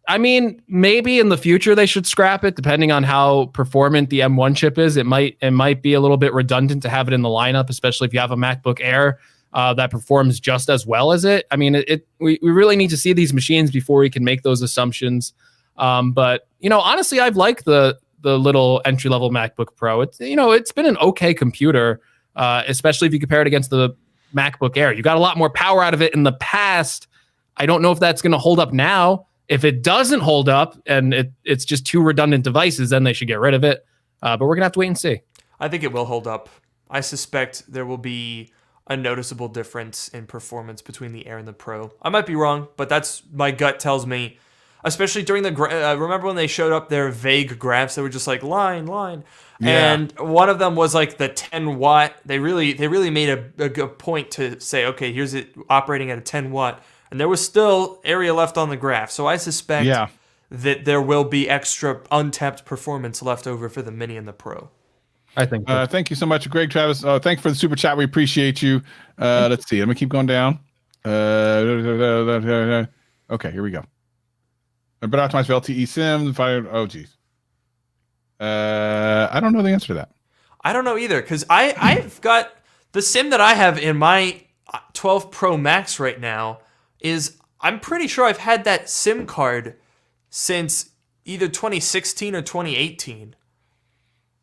I mean, maybe in the future they should scrap it, depending on how performant the M1 chip is. It might be a little bit redundant to have it in the lineup, especially if you have a MacBook Air that performs just as well as it. I mean, we really need to see these machines before we can make those assumptions. But honestly, I've liked the little entry level MacBook Pro. It's been an okay computer, especially if you compare it against the MacBook Air. You got a lot more power out of it in the past. I don't know if that's going to hold up now. If it doesn't hold up and it's just two redundant devices, then they should get rid of it. But we're going to have to wait and see. I think it will hold up. I suspect there will be a noticeable difference in performance between the Air and the Pro. I might be wrong, but that's my gut tells me. Especially during the remember when they showed up their vague graphs that were just like line, yeah. And one of them was like the 10 watt. They really made a good point to say, okay, here's it operating at a 10 watt, and there was still area left on the graph. So I suspect that there will be extra untapped performance left over for the Mini and the Pro. I think. Thank you so much, Greg, Travis. Thanks for the super chat. We appreciate you. Let's see. Let me keep going down. Okay, here we go. Better optimized for LTE SIM. Oh, geez. I don't know the answer to that. I don't know either, because I've got the SIM that I have in my 12 Pro Max right now is, I'm pretty sure I've had that SIM card since either 2016 or 2018.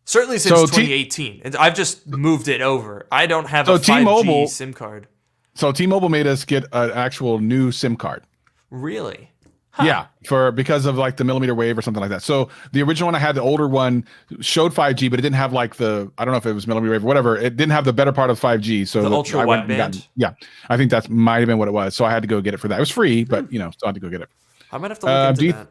Certainly since 2018. And I've just moved it over. I don't have a 5G T-Mobile, SIM card. So T-Mobile made us get an actual new SIM card. Really? Huh. Yeah, because of like the millimeter wave or something like that. So the original one I had, the older one, showed 5G, but it didn't have like I don't know if it was millimeter wave or whatever. It didn't have the better part of 5G. So the ultra wideband. Yeah, I think that might have been what it was. So I had to go get it for that. It was free, but still had to go get it. I might have to look into that.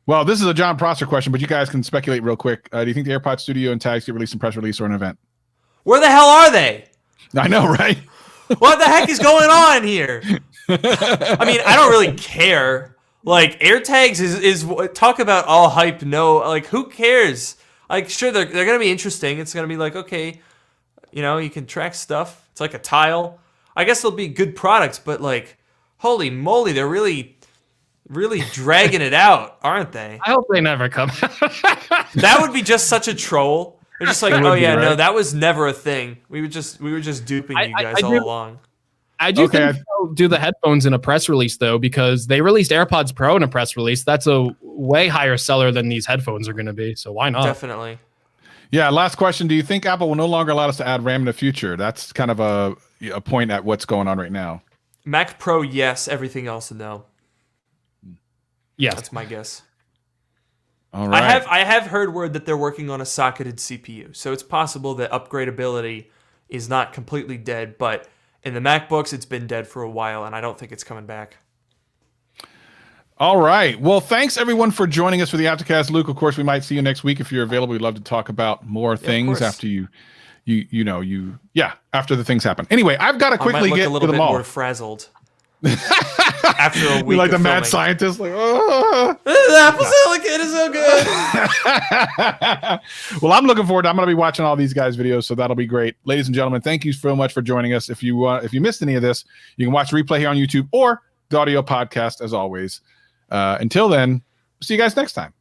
Well, this is a John Prosser question, but you guys can speculate real quick. Do you think the AirPods Studio and tags get released in press release or an event? Where the hell are they? I know, right? What the heck is going on here? I mean, I don't really care. Like, AirTags is talk about all hype. No, like, who cares? Like, sure, they're gonna be interesting. It's gonna be like, okay, you can track stuff. It's like a tile. I guess they'll be good products, but like, holy moly, they're really dragging it out, aren't they? I hope they never come. That would be just such a troll. They're just like, oh yeah, no, that was never a thing. We were just duping you guys all along. I do think they'll do the headphones in a press release, though, because they released AirPods Pro in a press release. That's a way higher seller than these headphones are going to be. So why not? Definitely. Yeah. Last question. Do you think Apple will no longer allow us to add RAM in the future? That's kind of a point at what's going on right now. Mac Pro, yes. Everything else, no. Yes. That's my guess. All right. I have heard word that they're working on a socketed CPU, so it's possible that upgradability is not completely dead, but in the MacBooks, it's been dead for a while, and I don't think it's coming back. All right. Well, thanks everyone for joining us for the Aftercast. Luke, of course, we might see you next week if you're available. We'd love to talk about more things after after the things happen. Anyway, I've got to quickly I might look get a little to bit them all. more frazzled. After a week Like the of mad filming. scientist, like, The apple silicate is so good. Well, I'm looking forward. I'm going to be watching all these guys' videos, so that'll be great. Ladies and gentlemen, thank you so much for joining us. If you missed any of this, you can watch the replay here on YouTube or the audio podcast as always. Until then, see you guys next time.